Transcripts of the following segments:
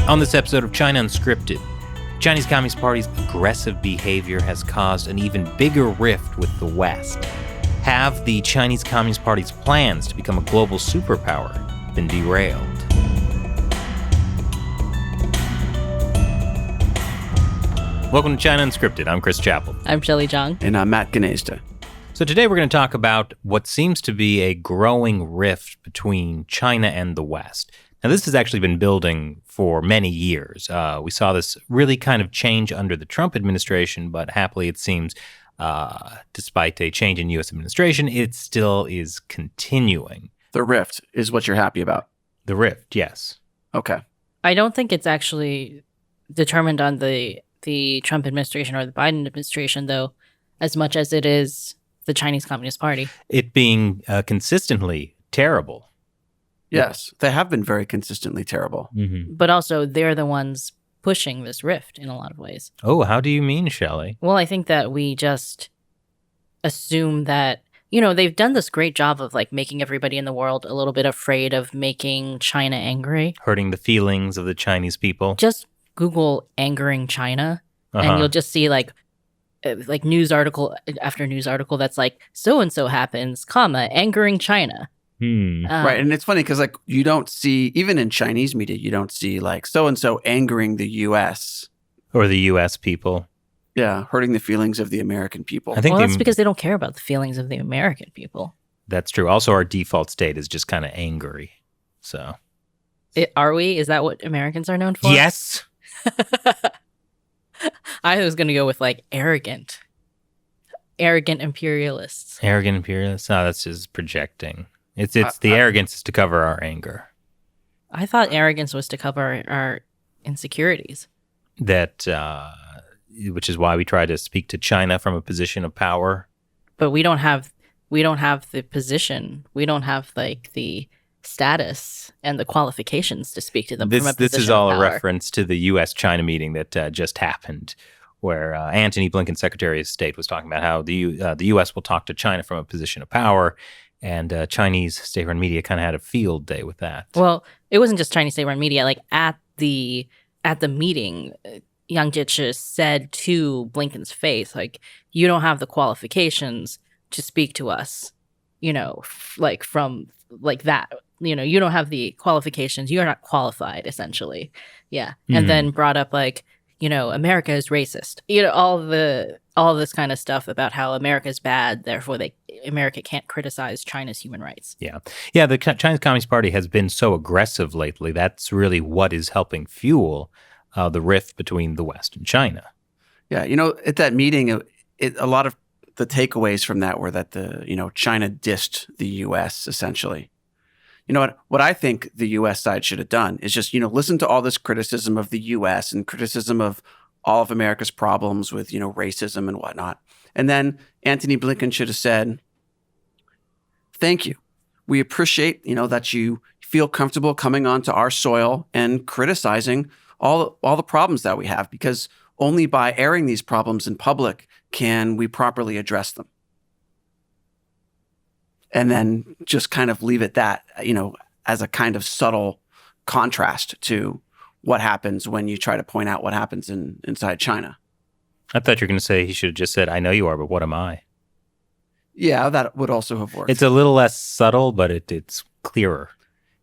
On this episode of China Unscripted, the Chinese Communist Party's aggressive behavior has caused an even bigger rift with the West. Have the Chinese Communist Party's plans to become a global superpower been derailed? Welcome to China Unscripted. I'm Chris Chappell. I'm Shelley Zhang. And I'm Matt Gnezda. So today we're going to talk about what seems to be a growing rift between China and the West. Now, this has actually been building for many years. We saw this really kind of change under the Trump administration, but happily it seems, despite a change in U.S. administration, it still is continuing. The rift is what you're happy about. The rift, yes. Okay. I don't think it's actually determined on the Trump administration or the Biden administration, though, as much as it is the Chinese Communist Party. It being consistently terrible. Yes, they have been very consistently terrible. Mm-hmm. But also, they're the ones pushing this rift in a lot of ways. Oh, how do you mean, Shelley? Well, I think that we just assume that, you know, they've done this great job of like making everybody in the world a little bit afraid of making China angry. Hurting the feelings of the Chinese people. Just Google angering China, and you'll just see like news article after news article that's like, so-and-so happens, angering China. Right. And it's funny because like you don't see, even in Chinese media, you don't see like so-and-so angering the U.S. Or the U.S. people. Yeah, hurting the feelings of the American people. I think that's because they don't care about the feelings of the American people. That's true. Also, our default state is just kind of angry. So, are we? Is that what Americans are known for? Yes. I was going to go with like arrogant imperialists. Arrogant imperialists? No, that's just projecting. It's the arrogance is to cover our anger. I thought arrogance was to cover our insecurities. That, which is why we try to speak to China from a position of power. But we don't have the position. We don't have like the status and the qualifications to speak to them from a position of power. This is all a reference to the USChina meeting that just happened, where Antony Blinken, Secretary of State, was talking about how the U.S. will talk to China from a position of power. And Chinese state-run media kind of had a field day with that. Well, it wasn't just Chinese state-run media. Like at the meeting, Yang Jiechi said to Blinken's face, like, you don't have the qualifications to speak to us, you know, like from like that. You know, you don't have the qualifications. You're not qualified, essentially. Yeah. And then brought up like, you know, America is racist. You know, all this kind of stuff about how America is bad, therefore America can't criticize China's human rights. Yeah. Yeah, the Chinese Communist Party has been so aggressive lately. That's really what is helping fuel the rift between the West and China. Yeah, you know, at that meeting, a lot of the takeaways from that were that China dissed the U.S. essentially. You know what I think the U.S. side should have done is just, listen to all this criticism of the U.S. and criticism of all of America's problems with, racism and whatnot. And then Antony Blinken should have said, thank you. We appreciate, that you feel comfortable coming onto our soil and criticizing all the problems that we have, because only by airing these problems in public can we properly address them. And then just kind of leave it that, as a kind of subtle contrast to what happens when you try to point out what happens inside China. I thought you were going to say he should have just said, I know you are, but what am I? Yeah, that would also have worked. It's a little less subtle, but it's clearer.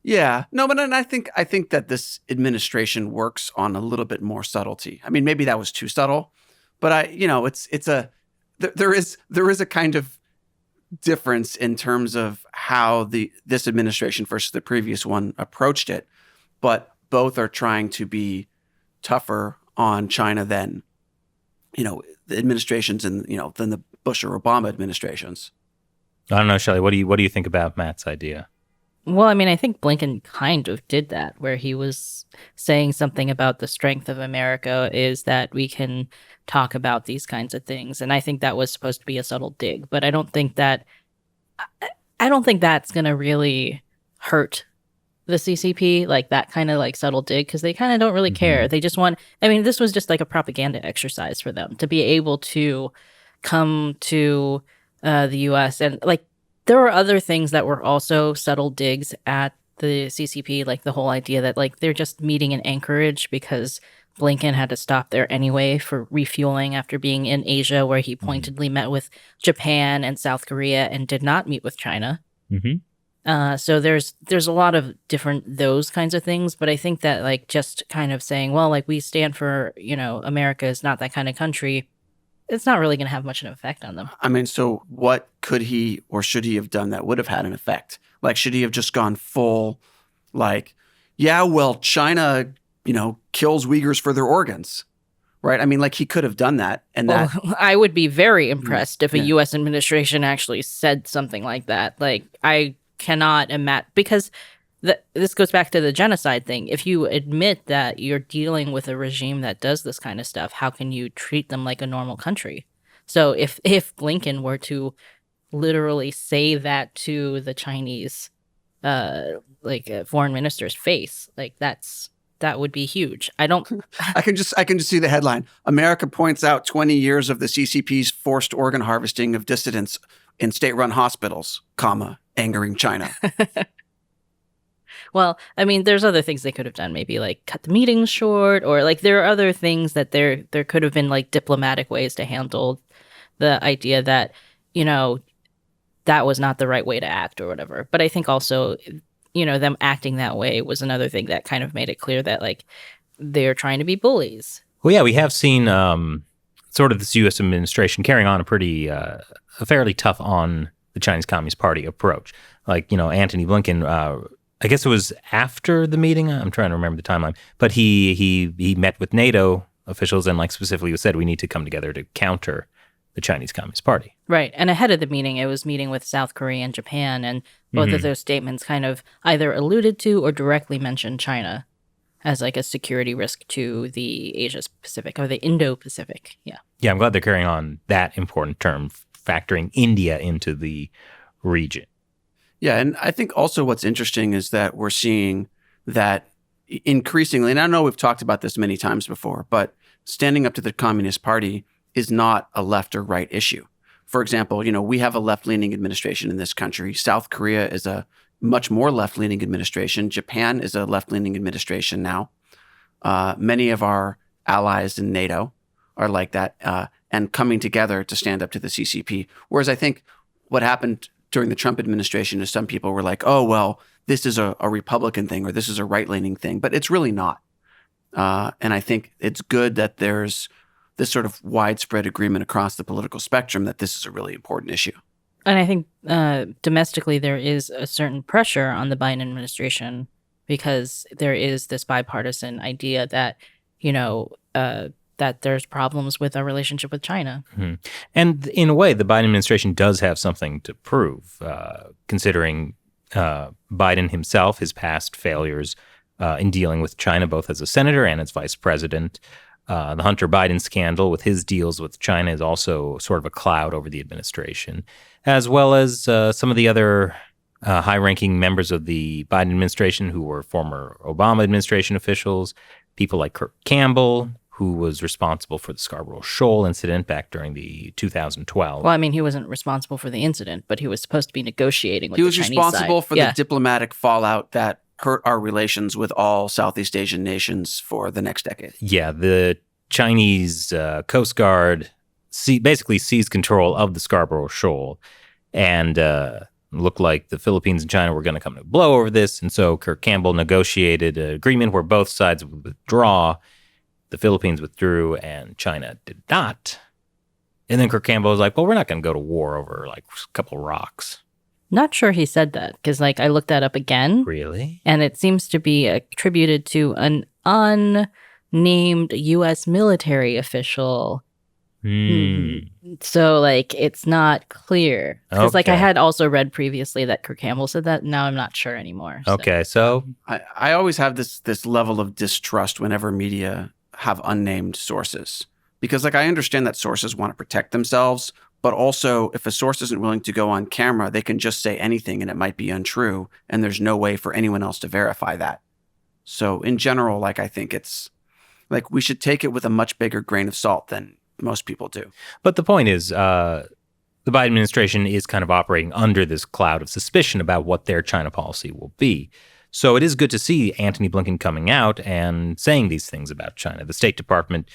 Yeah. No, but I think that this administration works on a little bit more subtlety. I mean, maybe that was too subtle, but there is a kind of difference in terms of how this administration versus the previous one approached it, but both are trying to be tougher on China than the administrations and than the Bush or Obama administrations. I don't know, Shelley. What do you think about Matt's idea? Well, I mean, I think Blinken kind of did that, where he was saying something about the strength of America is that we can talk about these kinds of things. And I think that was supposed to be a subtle dig, but I don't think that's going to really hurt the CCP, like that kind of like subtle dig, because they kind of don't really care. They just this was just like a propaganda exercise for them to be able to come to the U.S. and like, there were other things that were also subtle digs at the CCP, like the whole idea that like they're just meeting in Anchorage because Blinken had to stop there anyway for refueling after being in Asia, where he pointedly met with Japan and South Korea and did not meet with China. So there's a lot of different those kinds of things, but I think that like just kind of saying, well, like we stand for, America is not that kind of country, it's not really going to have much of an effect on them. I mean, so what could he or should he have done that would have had an effect? Like, should he have just gone full, like, yeah, well, China, kills Uyghurs for their organs, right? I mean, like, he could have done that. And Well, I would be very impressed if a Yeah. U.S. administration actually said something like that. Like, I cannot imagine, because this goes back to the genocide thing. If you admit that you're dealing with a regime that does this kind of stuff, how can you treat them like a normal country? So if Blinken were to literally say that to the Chinese, foreign minister's face, like that would be huge. I can just see the headline. America points out 20 years of the CCP's forced organ harvesting of dissidents in state-run hospitals, angering China. Well, I mean, there's other things they could have done, maybe like cut the meetings short, or like there are other things that there could have been like diplomatic ways to handle the idea that, that was not the right way to act or whatever. But I think also, them acting that way was another thing that kind of made it clear that like they're trying to be bullies. Well, yeah, we have seen sort of this U.S. administration carrying on a fairly tough on the Chinese Communist Party approach. Like, Antony Blinken, I guess it was after the meeting. I'm trying to remember the timeline, but he met with NATO officials and like specifically said we need to come together to counter the Chinese Communist Party. Right. And ahead of the meeting, it was meeting with South Korea and Japan, and both of those statements kind of either alluded to or directly mentioned China as like a security risk to the Asia-Pacific or the Indo-Pacific. Yeah. Yeah, I'm glad they're carrying on that important term, factoring India into the region. Yeah, and I think also what's interesting is that we're seeing that increasingly, and I know we've talked about this many times before, but standing up to the Communist Party is not a left or right issue. For example, we have a left-leaning administration in this country. South Korea is a much more left-leaning administration. Japan is a left-leaning administration now. Many of our allies in NATO are like that, and coming together to stand up to the CCP. Whereas I think what happened during the Trump administration is some people were like, oh, well, this is a Republican thing or this is a right-leaning thing, but it's really not. And I think it's good that there's this sort of widespread agreement across the political spectrum that this is a really important issue. And I think domestically there is a certain pressure on the Biden administration because there is this bipartisan idea that, that there's problems with our relationship with China. Mm-hmm. And in a way, the Biden administration does have something to prove, considering Biden himself, his past failures in dealing with China, both as a senator and as vice president. The Hunter Biden scandal with his deals with China is also sort of a cloud over the administration, as well as some of the other high-ranking members of the Biden administration who were former Obama administration officials, people like Kirk Campbell, who was responsible for the Scarborough Shoal incident back during the 2012. Well, I mean, he wasn't responsible for the incident, but he was supposed to be negotiating with the Chinese side. He was responsible for the diplomatic fallout that hurt our relations with all Southeast Asian nations for the next decade. Yeah, the Chinese Coast Guard basically seized control of the Scarborough Shoal, and looked like the Philippines and China were going to come to a blow over this. And so Kirk Campbell negotiated an agreement where both sides would withdraw. The Philippines withdrew and China did not. And then Kirk Campbell was like, well, we're not going to go to war over like a couple rocks. Not sure he said that because like I looked that up again. Really? And it seems to be attributed to an unnamed U.S. military official. So like it's not clear. Because like I had also read previously that Kirk Campbell said that. Now I'm not sure anymore. So. Okay, so I always have this level of distrust whenever media have unnamed sources. Because like I understand that sources want to protect themselves, but also if a source isn't willing to go on camera, they can just say anything and it might be untrue, and there's no way for anyone else to verify that. So in general, like I think it's like we should take it with a much bigger grain of salt than most people do. But the point is, the Biden administration is kind of operating under this cloud of suspicion about what their China policy will be. So it is good to see Antony Blinken coming out and saying these things about China. The State Department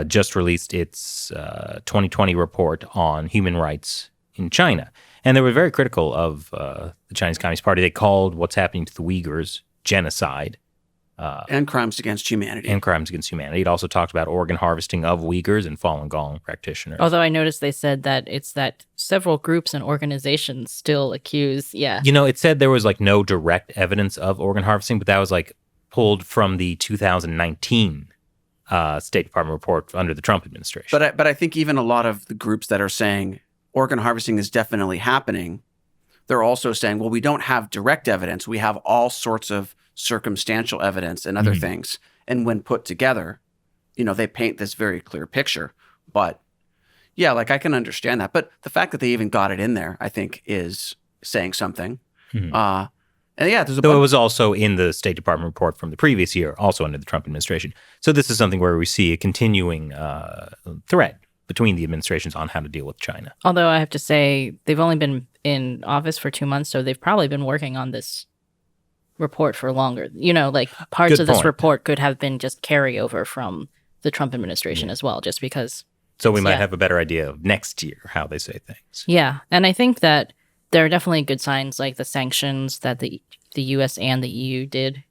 just released its 2020 report on human rights in China. And they were very critical of the Chinese Communist Party. They called what's happening to the Uyghurs genocide. And crimes against humanity. It also talked about organ harvesting of Uyghurs and Falun Gong practitioners. Although I noticed they said that it's that several groups and organizations still accuse, It said there was like no direct evidence of organ harvesting, but that was like pulled from the 2019 State Department report under the Trump administration. But I think even a lot of the groups that are saying organ harvesting is definitely happening, they're also saying, well, we don't have direct evidence. We have all sorts of circumstantial evidence and other things. And when put together, they paint this very clear picture. But yeah, like I can understand that. But the fact that they even got it in there, I think, is saying something. And yeah, there's Though it was also in the State Department report from the previous year, also under the Trump administration. So this is something where we see a continuing threat between the administrations on how to deal with China. Although I have to say, they've only been in office for 2 months, so they've probably been working on this report for longer. Parts of this report could have been just carryover from the Trump administration as well, just because. So we might have a better idea of next year how they say things. Yeah, and I think that there are definitely good signs, like the sanctions that the U.S. and the EU did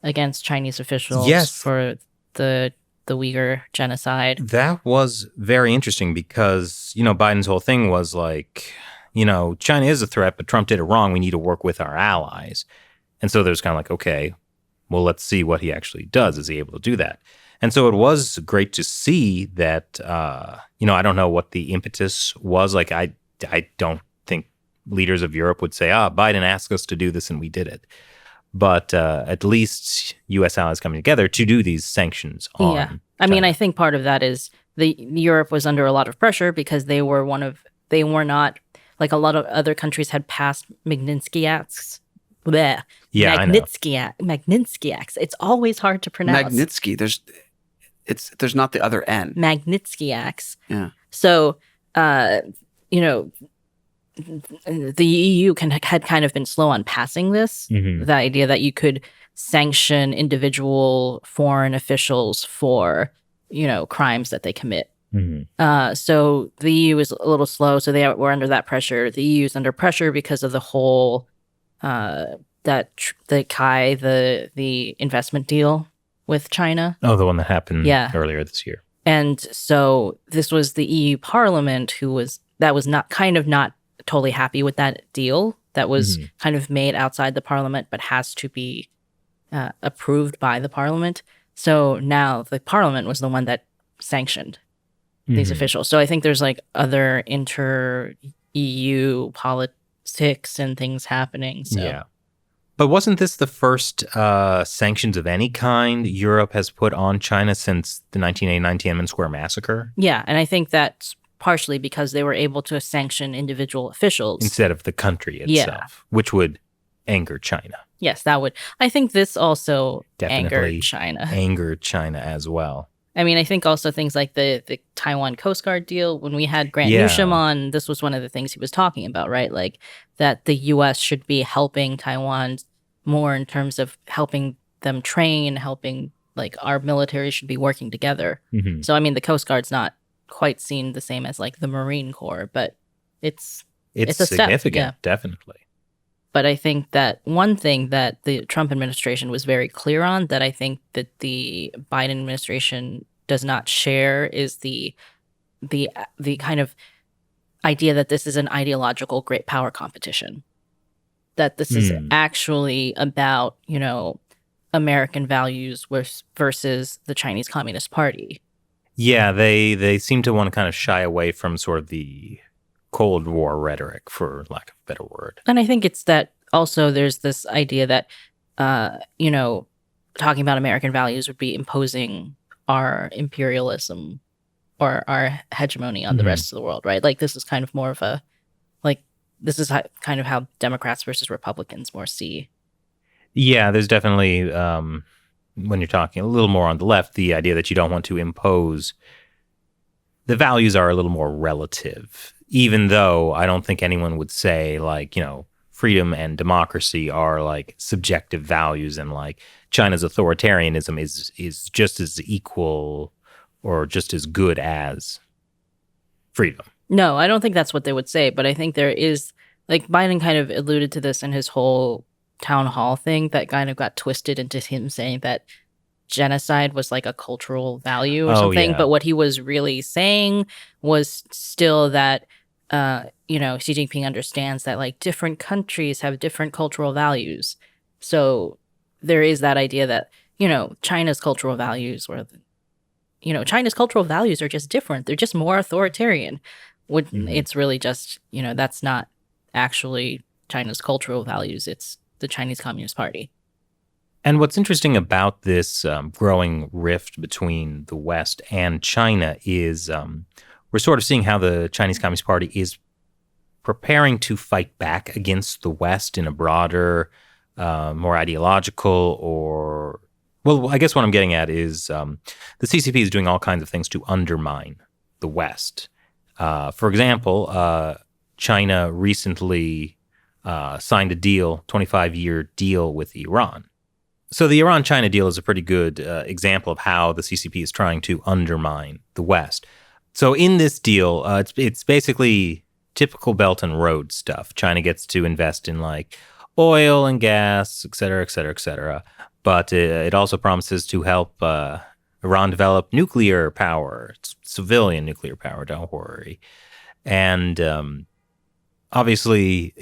against Chinese officials for the Uyghur genocide. That was very interesting because, Biden's whole thing was like, China is a threat, but Trump did it wrong. We need to work with our allies. And so there's kind of like, okay, well, let's see what he actually does. Is he able to do that? And so it was great to see that, I don't know what the impetus was. Like, I don't think leaders of Europe would say, Biden asked us to do this and we did it. But at least U.S. allies coming together to do these sanctions on China. I mean, I think part of that is Europe was under a lot of pressure because they were not, like a lot of other countries had passed Magnitsky Acts. Blech. Yeah, Magnitsky Acts. It's always hard to pronounce. Magnitsky. There's not the other N. Magnitsky Acts. Yeah. So, the EU had kind of been slow on passing this. The idea that you could sanction individual foreign officials for, crimes that they commit. So the EU is a little slow. So they were under that pressure. The EU is under pressure because of the whole the investment deal with China. Oh, the one that happened earlier this year. And so this was the EU Parliament that was not totally happy with that deal that was kind of made outside the Parliament, but has to be approved by the Parliament. So now the Parliament was the one that sanctioned these officials. So I think there's like other inter-EU politics and things happening. So. Yeah. But wasn't this the first sanctions of any kind Europe has put on China since the 1989 Tiananmen Square massacre? Yeah, and I think that's partially because they were able to sanction individual officials. Instead of the country itself, which would anger China. Yes, that would. I think this also Definitely angered China as well. I mean, I think also things like the Taiwan Coast Guard deal, when we had Grant Newsham on, this was one of the things he was talking about, right? Like that the U.S. should be helping Taiwan more in terms of helping them train, helping, like, our military should be working together. So, I mean, the Coast Guard's not quite seen the same as like the Marine Corps, but it's a significant, step. definitely. But I think that one thing that the Trump administration was very clear on that I think that the Biden administration does not share is the kind of idea that this is an ideological great power competition. That this is actually about, American values versus the Chinese Communist Party. Yeah, they seem to want to kind of shy away from sort of the Cold War rhetoric, for lack of a better word. And I think it's that also there's this idea that, talking about American values would be imposing our imperialism or our hegemony on the rest of the world, right? Like this is kind of more of this is kind of how Democrats versus Republicans more see. Yeah, there's definitely, when you're talking a little more on the left, the idea that you don't want to impose, the values are a little more relative, even though I don't think anyone would say like, freedom and democracy are like subjective values, and like China's authoritarianism is just as equal or just as good as freedom. No, I don't think that's what they would say, but I think there is, like, Biden kind of alluded to this in his whole town hall thing that kind of got twisted into him saying that genocide was like a cultural value or Oh, something. yeah. But what he was really saying was still that, Xi Jinping understands that like different countries have different cultural values. So there is that idea that, China's cultural values China's cultural values are just different. They're just more authoritarian. It's really just, that's not actually China's cultural values. It's the Chinese Communist Party. And what's interesting about this growing rift between the West and China is we're sort of seeing how the Chinese Communist Party is preparing to fight back against the West in a broader, more ideological or, well, I guess what I'm getting at is the CCP is doing all kinds of things to undermine the West. For example, China recently signed a 25-year deal with Iran. So the Iran-China deal is a pretty good example of how the CCP is trying to undermine the West. So in this deal, it's basically typical Belt and Road stuff. China gets to invest in like oil and gas, et cetera, et cetera, et cetera. But it also promises to help Iran develop nuclear power, civilian nuclear power, don't worry. And obviously,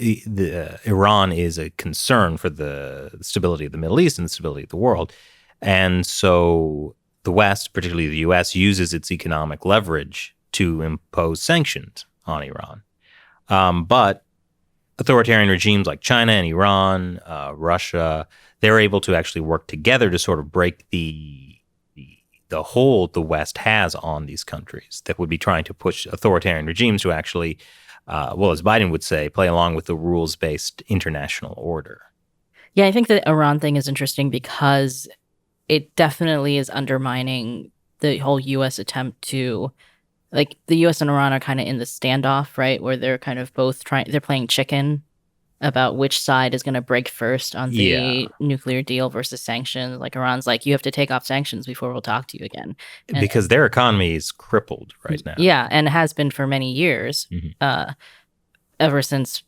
Iran is a concern for the stability of the Middle East and the stability of the world. And so the West, particularly the U.S., uses its economic leverage to impose sanctions on Iran. But authoritarian regimes like China and Iran, Russia, they're able to actually work together to sort of break the hold the West has on these countries that would be trying to push authoritarian regimes to actually as Biden would say, play along with the rules-based international order. Yeah, I think the Iran thing is interesting because it definitely is undermining the whole U.S. attempt to, like, the U.S. and Iran are kind of in the standoff, right, where they're kind of both they're playing chicken about which side is going to break first on the nuclear deal versus sanctions. Like, Iran's like, you have to take off sanctions before we'll talk to you again. Because their economy is crippled right now. Yeah, and it has been for many years, Mm-hmm. Ever since,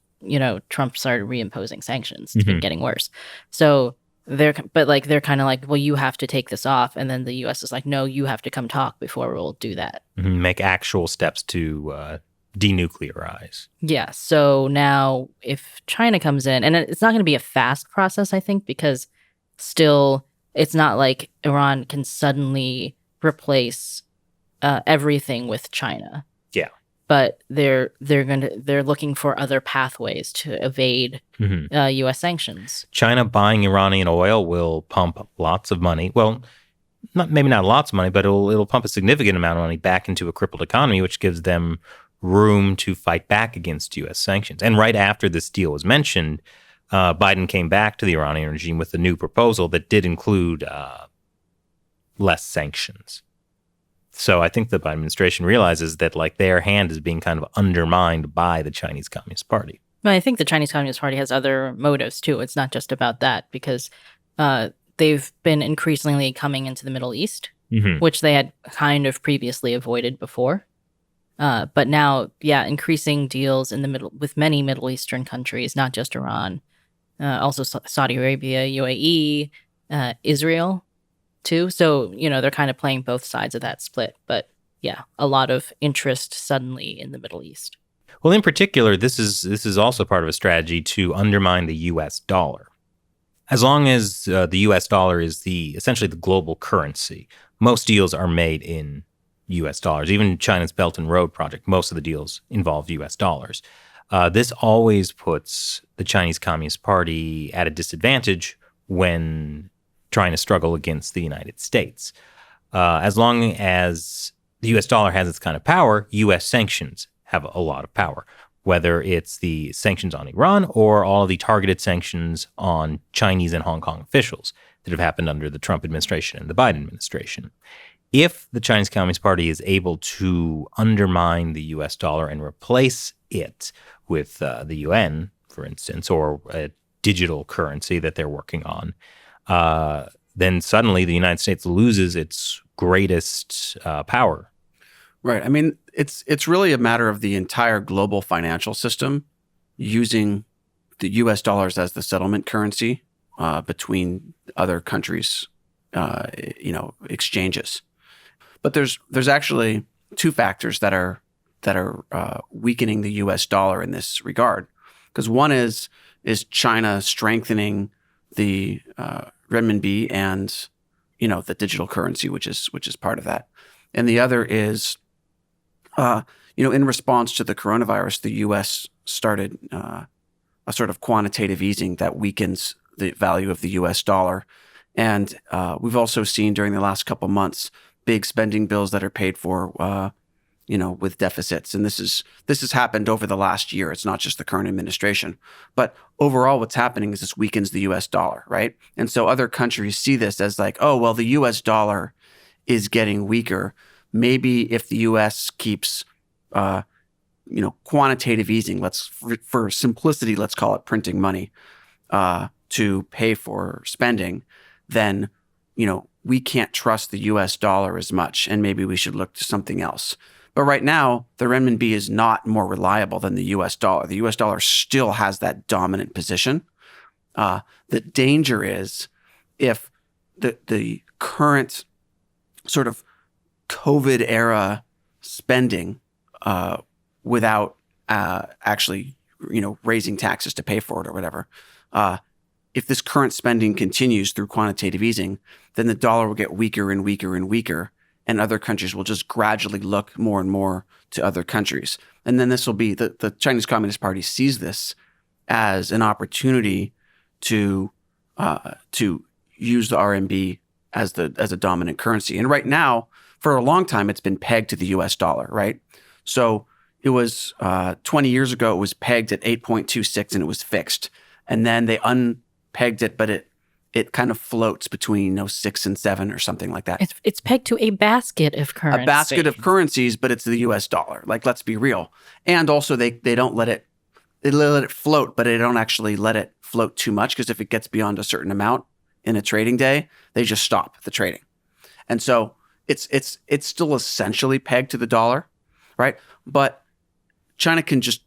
Trump started reimposing sanctions. It's been getting worse. So they're kind of like, well, you have to take this off. And then the U.S. is like, no, you have to come talk before we'll do that. Mm-hmm. Make actual steps to denuclearize. Yeah. So now if China comes in, and it's not going to be a fast process, I think, because still it's not like Iran can suddenly replace everything with China. Yeah. But they're looking for other pathways to evade U.S. sanctions. China buying Iranian oil will pump lots of money. Well, maybe not lots of money, but it'll pump a significant amount of money back into a crippled economy, which gives them room to fight back against U.S. sanctions. And right after this deal was mentioned, Biden came back to the Iranian regime with a new proposal that did include less sanctions. So I think the Biden administration realizes that like their hand is being kind of undermined by the Chinese Communist Party. But I think the Chinese Communist Party has other motives too. It's not just about that because they've been increasingly coming into the Middle East, which they had kind of previously avoided before. But now, increasing deals in the middle with many Middle Eastern countries, not just Iran, also Saudi Arabia, UAE, Israel. Too. So, they're kind of playing both sides of that split. But a lot of interest suddenly in the Middle East. Well, in particular, this is also part of a strategy to undermine the U.S. dollar. As long as the U.S. dollar is essentially the global currency, most deals are made in U.S. dollars. Even China's Belt and Road project, most of the deals involve U.S. dollars. This always puts the Chinese Communist Party at a disadvantage when trying to struggle against the United States. As long as the U.S. dollar has its kind of power, U.S. sanctions have a lot of power, whether it's the sanctions on Iran or all of the targeted sanctions on Chinese and Hong Kong officials that have happened under the Trump administration and the Biden administration. If the Chinese Communist Party is able to undermine the U.S. dollar and replace it with the yuan, for instance, or a digital currency that they're working on, then suddenly the United States loses its greatest power. Right. I mean, it's really a matter of the entire global financial system using the U.S. dollars as the settlement currency between other countries, exchanges. But there's actually two factors that are weakening the U.S. dollar in this regard. Because one is China strengthening the renminbi and the digital currency, which is part of that, and the other is in response to the coronavirus, the U.S. started a sort of quantitative easing that weakens the value of the U.S. dollar, and we've also seen during the last couple months big spending bills that are paid for. With deficits. And this has happened over the last year. It's not just the current administration. But overall, what's happening is this weakens the U.S. dollar, right? And so other countries see this as like, oh, well, the U.S. dollar is getting weaker. Maybe if the U.S. keeps, quantitative easing, for simplicity, let's call it printing money to pay for spending, then, we can't trust the U.S. dollar as much, and maybe we should look to something else. But right now, the renminbi is not more reliable than the U.S. dollar. The U.S. dollar still has that dominant position. The danger is if the current sort of COVID era spending without actually raising taxes to pay for it or whatever, if this current spending continues through quantitative easing, then the dollar will get weaker and weaker and weaker. And other countries will just gradually look more and more to other countries. And then this will be, the Chinese Communist Party sees this as an opportunity to use the RMB as a dominant currency. And right now, for a long time, it's been pegged to the US dollar, right? So it was 20 years ago, it was pegged at 8.26 and it was fixed. And then they unpegged it, but it kind of floats between 6 and 7 or something like that. It's pegged to a basket of currencies. A basket of currencies, but it's the U.S. dollar. Like, let's be real. And also, they don't let it float, but they don't actually let it float too much, because if it gets beyond a certain amount in a trading day, they just stop the trading. And so it's still essentially pegged to the dollar, right? But China can just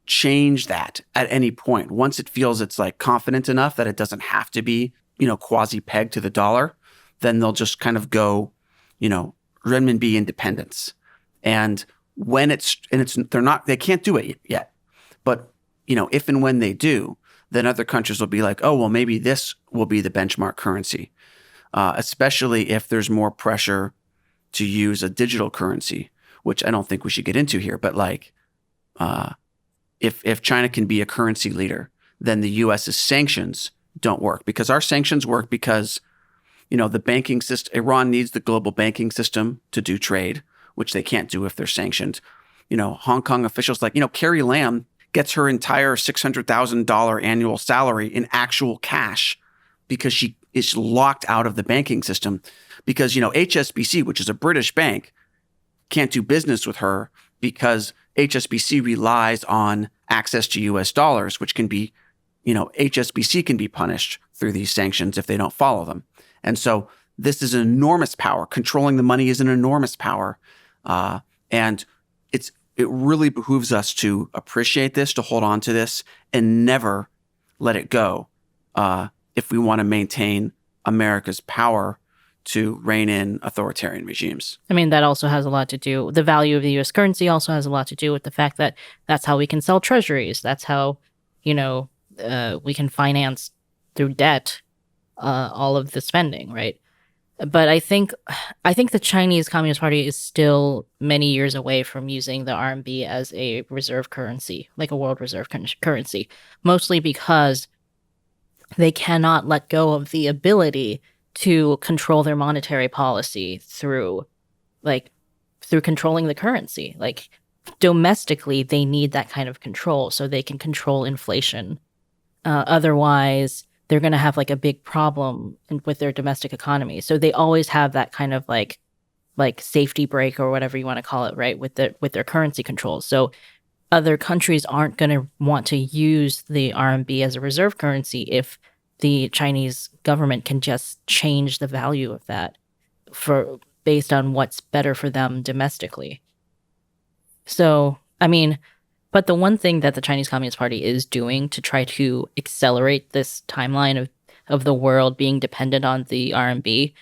change that at any point. Once it feels it's like confident enough that it doesn't have to be, quasi pegged to the dollar, then they'll just kind of go, renminbi independence. And when they can't do it yet. But, if and when they do, then other countries will be like, oh, well, maybe this will be the benchmark currency, especially if there's more pressure to use a digital currency, which I don't think we should get into here. But if China can be a currency leader, then the U.S.'s sanctions don't work, because our sanctions work because, the banking system, Iran needs the global banking system to do trade, which they can't do if they're sanctioned. Hong Kong officials Carrie Lam gets her entire $600,000 annual salary in actual cash because she is locked out of the banking system, because, HSBC, which is a British bank, can't do business with her because HSBC relies on access to U.S. dollars, which can be, HSBC can be punished through these sanctions if they don't follow them. And so this is an enormous power. Controlling the money is an enormous power. And it really behooves us to appreciate this, to hold on to this, and never let it go if we want to maintain America's power to rein in authoritarian regimes. I mean, that also has a lot to do, the value of the U.S. currency also has a lot to do with the fact that that's how we can sell treasuries. That's how, we can finance through debt all of the spending, right? But I think the Chinese Communist Party is still many years away from using the RMB as a reserve currency, like a world reserve currency, mostly because they cannot let go of the ability to control their monetary policy through controlling the currency. Like, domestically, they need that kind of control so they can control inflation. Otherwise, they're going to have a big problem with their domestic economy. So they always have that kind of like safety brake or whatever you want to call it, right? With their currency controls. So other countries aren't going to want to use the RMB as a reserve currency if the Chinese government can just change the value of that based on what's better for them domestically. So, I mean, but the one thing that the Chinese Communist Party is doing to try to accelerate this timeline of the world being dependent on the RMB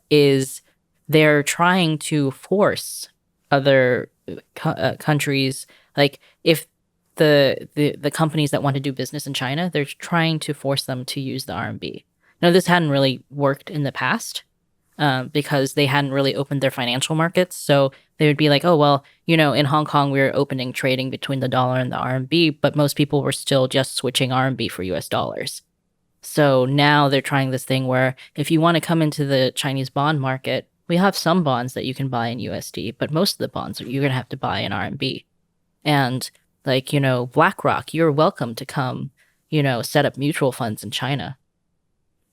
is they're trying to force other countries, like if the companies that want to do business in China, they're trying to force them to use the RMB. Now, this hadn't really worked in the past because they hadn't really opened their financial markets. So they would be like, oh, well, in Hong Kong, we were opening trading between the dollar and the RMB, but most people were still just switching RMB for US dollars. So now they're trying this thing where if you want to come into the Chinese bond market, we have some bonds that you can buy in USD, but most of the bonds you're going to have to buy in RMB. And like, BlackRock, you're welcome to come, set up mutual funds in China,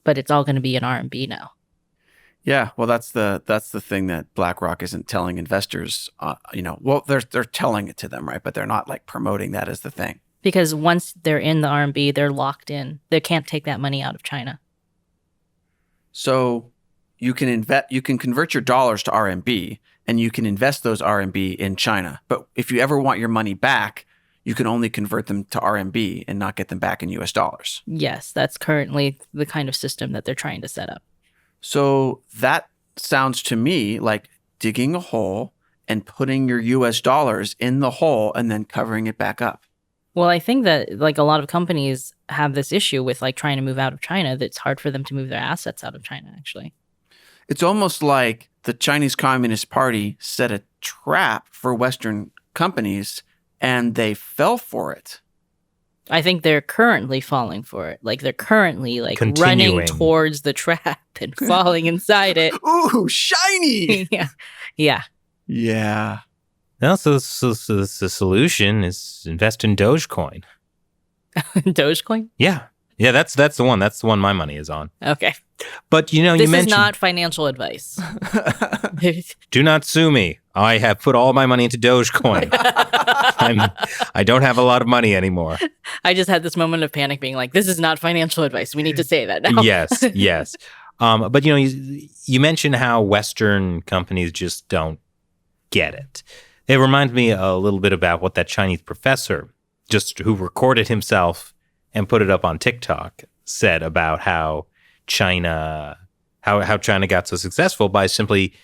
but it's all going to be in RMB now. Yeah, well, that's the thing that BlackRock isn't telling investors. Well, they're telling it to them, right? But they're not like promoting that as the thing. Because once they're in the RMB, they're locked in. They can't take that money out of China. So you can convert your dollars to RMB, and you can invest those RMB in China. But if you ever want your money back, you can only convert them to RMB and not get them back in US dollars. Yes, that's currently the kind of system that they're trying to set up. So that sounds to me like digging a hole and putting your US dollars in the hole and then covering it back up. Well, I think that like a lot of companies have this issue with like trying to move out of China. That it's hard for them to move their assets out of China, actually. It's almost like the Chinese Communist Party set a trap for Western companies and they fell for it. I think they're currently falling for it. Like they're currently like running towards the trap and falling inside it. Ooh, shiny! Yeah. Well, so the solution is invest in Dogecoin. Dogecoin? Yeah, that's the one. That's the one my money is on. Okay. But this you mentioned is not financial advice. Do not sue me. I have put all my money into Dogecoin. I don't have a lot of money anymore. I just had this moment of panic being like, this is not financial advice. We need to say that now. Yes. But you mentioned how Western companies just don't get it. It reminds me a little bit about what that Chinese professor, who recorded himself and put it up on TikTok, said about how China got so successful by simply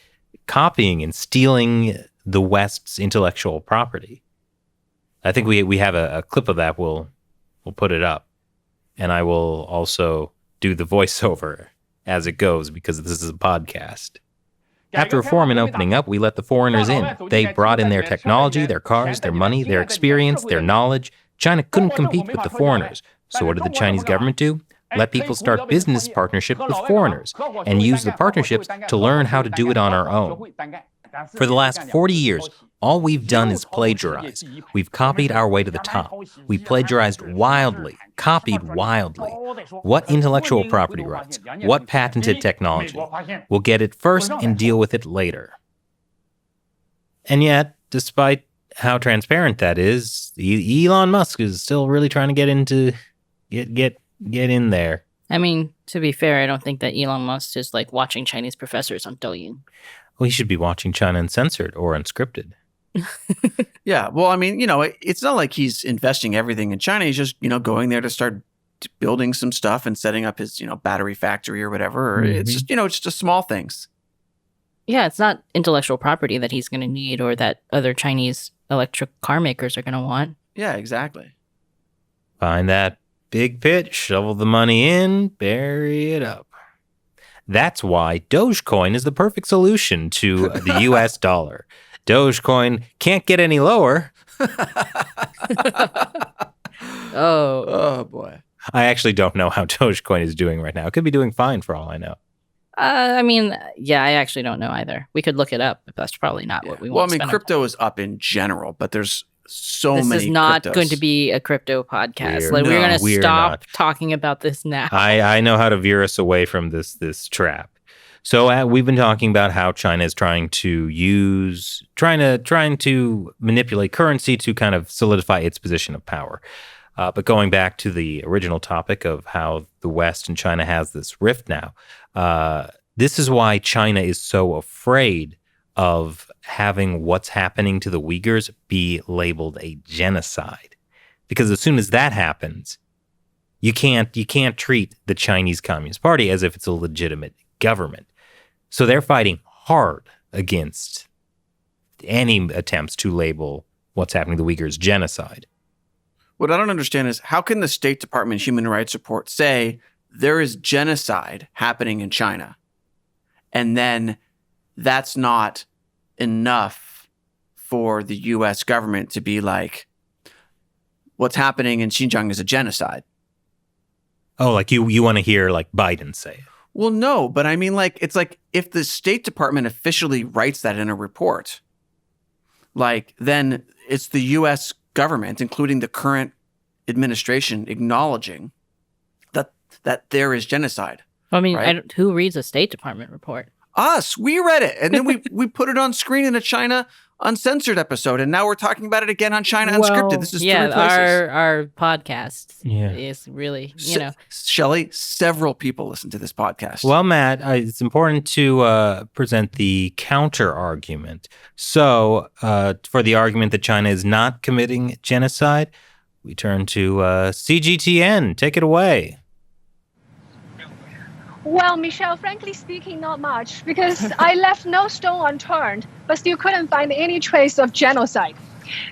copying and stealing the West's intellectual property. I think we have a clip of that. We'll put it up, and I will also do the voiceover as it goes because this is a podcast. After reform and opening up, we let the foreigners in. They brought in their technology, their cars, their money, their experience, their knowledge. China couldn't compete with the foreigners. So what did the Chinese government do? Let people start business partnerships with foreigners and use the partnerships to learn how to do it on our own. For the last 40 years, all we've done is plagiarize. We've copied our way to the top. We plagiarized wildly, copied wildly. What intellectual property rights? What patented technology? We'll get it first and deal with it later. And yet, despite how transparent that is, Elon Musk is still really trying to get in there. I mean, to be fair, I don't think that Elon Musk is like watching Chinese professors on Douyin. Well, he should be watching China Uncensored or Unscripted. Yeah, well, I mean, it's not like he's investing everything in China. He's just, going there to start building some stuff and setting up his, battery factory or whatever. Or It's just, it's just small things. Yeah, it's not intellectual property that he's going to need or that other Chinese electric car makers are going to want. Yeah, exactly. Find that big pit, shovel the money in, bury it up. That's why Dogecoin is the perfect solution to the US dollar. Dogecoin can't get any lower. Oh, boy. I actually don't know how Dogecoin is doing right now. It could be doing fine for all I know. I mean, yeah, I actually don't know either. We could look it up, but that's probably not what we want. Well, I mean, crypto is up in general, but there's so many. This is not cryptos. going to be a crypto podcast. We're going to stop talking about this now. I know how to veer us away from this trap. So we've been talking about how China is trying to manipulate currency to kind of solidify its position of power. But going back to the original topic of how the West and China has this rift now, this is why China is so afraid of having what's happening to the Uyghurs be labeled a genocide. Because as soon as that happens, you can't treat the Chinese Communist Party as if it's a legitimate government. So they're fighting hard against any attempts to label what's happening to the Uyghurs genocide. What I don't understand is how can the State Department Human Rights Report say there is genocide happening in China, and then that's not enough for the U.S. government to be like, what's happening in Xinjiang is a genocide? Oh, like you want to hear like Biden say it. Well, no, but I mean, like, it's like if the State Department officially writes that in a report, like, then it's the U.S. government, including the current administration, acknowledging that there is genocide. I mean, right? who reads a State Department report? Us. We read it. And then we put it on screen in a China Uncensored episode. And now we're talking about it again on China Unscripted. This is 3 places. Our podcast is really, Shelley, several people listen to this podcast. Well, Matt, it's important to present the counter argument. So for the argument that China is not committing genocide, we turn to CGTN. Take it away. Well, Michelle, frankly speaking, not much, because I left no stone unturned, but still couldn't find any trace of genocide.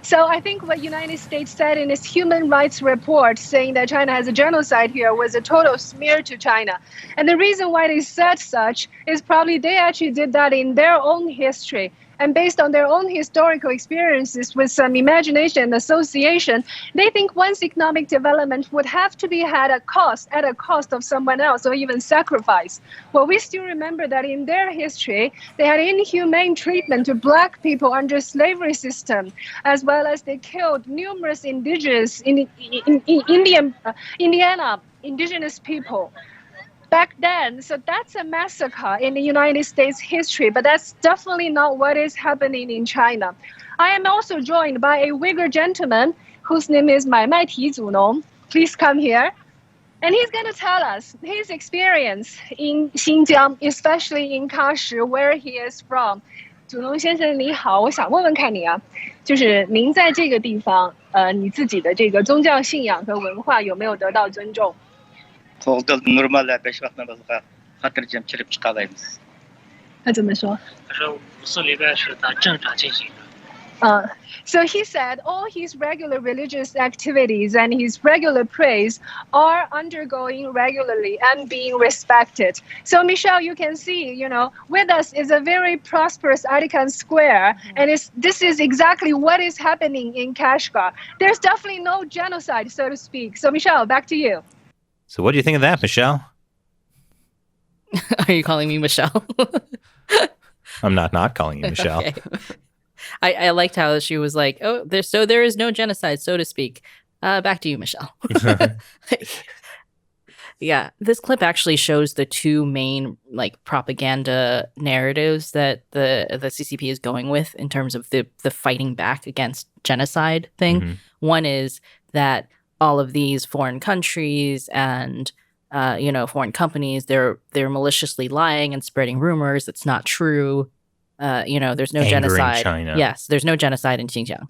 So I think what United States said in its human rights report, saying that China has a genocide here, was a total smear to China. And the reason why they said such is probably they actually did that in their own history. And based on their own historical experiences with some imagination and association, they think one's economic development would have to be at a cost of someone else or even sacrifice. Well, we still remember that in their history, they had inhumane treatment to black people under slavery system, as well as they killed numerous indigenous Indiana indigenous people back then. So that's a massacre in the United States history, but that's definitely not what is happening in China. I am also joined by a Uyghur gentleman whose name is Maimai Tizunong. Please come here. And he's going to tell us his experience in Xinjiang, especially in Kashi, where he is from. 祖龙先生你好，我想问问看你啊，就是您在这个地方，你自己的这个宗教信仰和文化有没有得到尊重？ normal 5 vaqtdan bazqa xotirjam kirib chiqa olamiz. 他怎么说？他说五四礼拜是他正常进行的。So he said all his regular religious activities and his regular praise are undergoing regularly and being respected. So Michelle, you can see, with us is a very prosperous Arikan Square, and this is exactly what is happening in Kashgar. There's definitely no genocide, so to speak. So Michelle, back to you. So what do you think of that, Michelle? Are you calling me Michelle? I'm not calling you Michelle. Okay. I liked how she was like, "Oh, there is no genocide, so to speak." Back to you, Michelle. Yeah, this clip actually shows the two main propaganda narratives that the CCP is going with in terms of the fighting back against genocide thing. Mm-hmm. One is that all of these foreign countries and foreign companies, they're maliciously lying and spreading rumors that's not true. There's no genocide. China. Yes, there's no genocide in Xinjiang.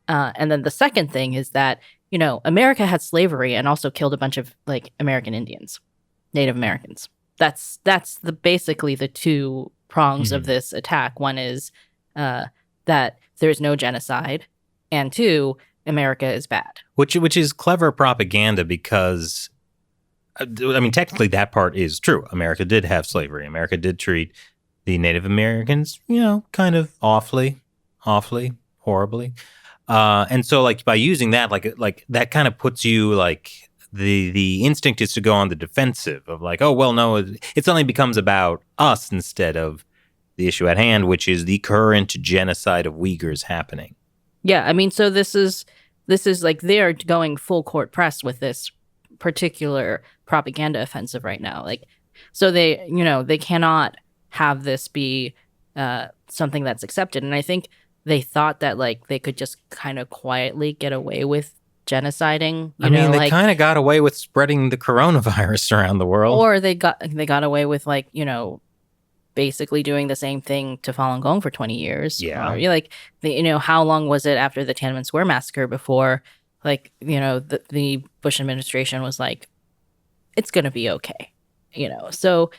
And then the second thing is that, America had slavery and also killed a bunch of American Indians, Native Americans. That's basically the two prongs of this attack. One is that there's no genocide, and two, America is bad. Which is clever propaganda because, technically that part is true. America did have slavery. America did treat the Native Americans, kind of awfully, horribly. And so by using that, that kind of puts you the instinct is to go on the defensive of oh, well, no, it suddenly becomes about us instead of the issue at hand, which is the current genocide of Uyghurs happening. Yeah, so this is they're going full court press with this particular propaganda offensive right now. So they cannot have this be something that's accepted. And I think they thought that like they could just kind of quietly get away with genociding. I mean, they kind of got away with spreading the coronavirus around the world. Or they got away with like, basically doing the same thing to Falun Gong for 20 years. Yeah. Or, like, how long was it after the Tiananmen Square massacre before, like, the Bush administration was like, it's going to be okay, So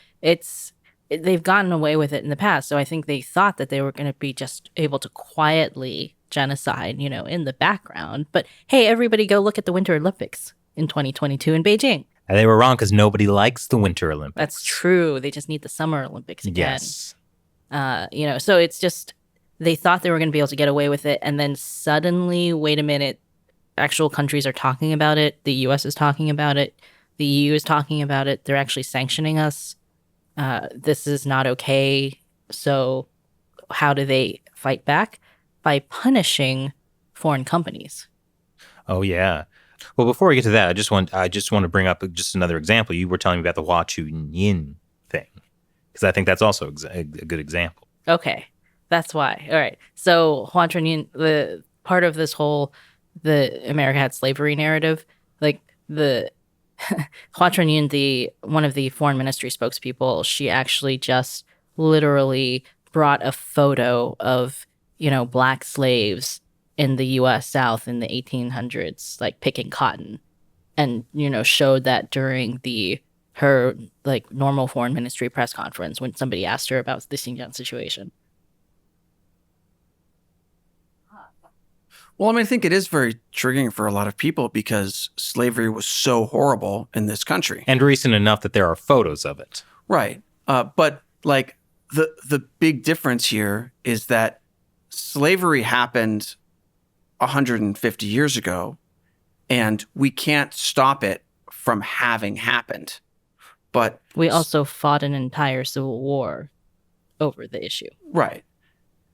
they've gotten away with it in the past. So I think they thought that they were going to be just able to quietly genocide, in the background. But hey, everybody go look at the Winter Olympics in 2022 in Beijing. And they were wrong because nobody likes the Winter Olympics. That's true. They just need the Summer Olympics again. Yes. So it's just they thought they were going to be able to get away with it. And then suddenly, wait a minute, actual countries are talking about it. The U.S. is talking about it. The EU is talking about it. They're actually sanctioning us. This is not okay. So how do they fight back? By punishing foreign companies. Oh, yeah. Well, before we get to that, I just want to bring up just another example. You were telling me about the Hua Chunying thing, because I think that's also a good example. Okay, that's why. All right. So Hua Chunying, the part of this whole the America had slavery narrative, like the Hua Chunying, one of the foreign ministry spokespeople, she actually just literally brought a photo of black slaves in the U.S. South in the 1800s, like picking cotton, and showed that during her like normal foreign ministry press conference when somebody asked her about the Xinjiang situation. Well, I mean, I think it is very triggering for a lot of people because slavery was so horrible in this country. And recent enough that there are photos of it. Right. But like the big difference here is that slavery happened 150 years ago, and we can't stop it from having happened. But we also fought an entire civil war over the issue. Right.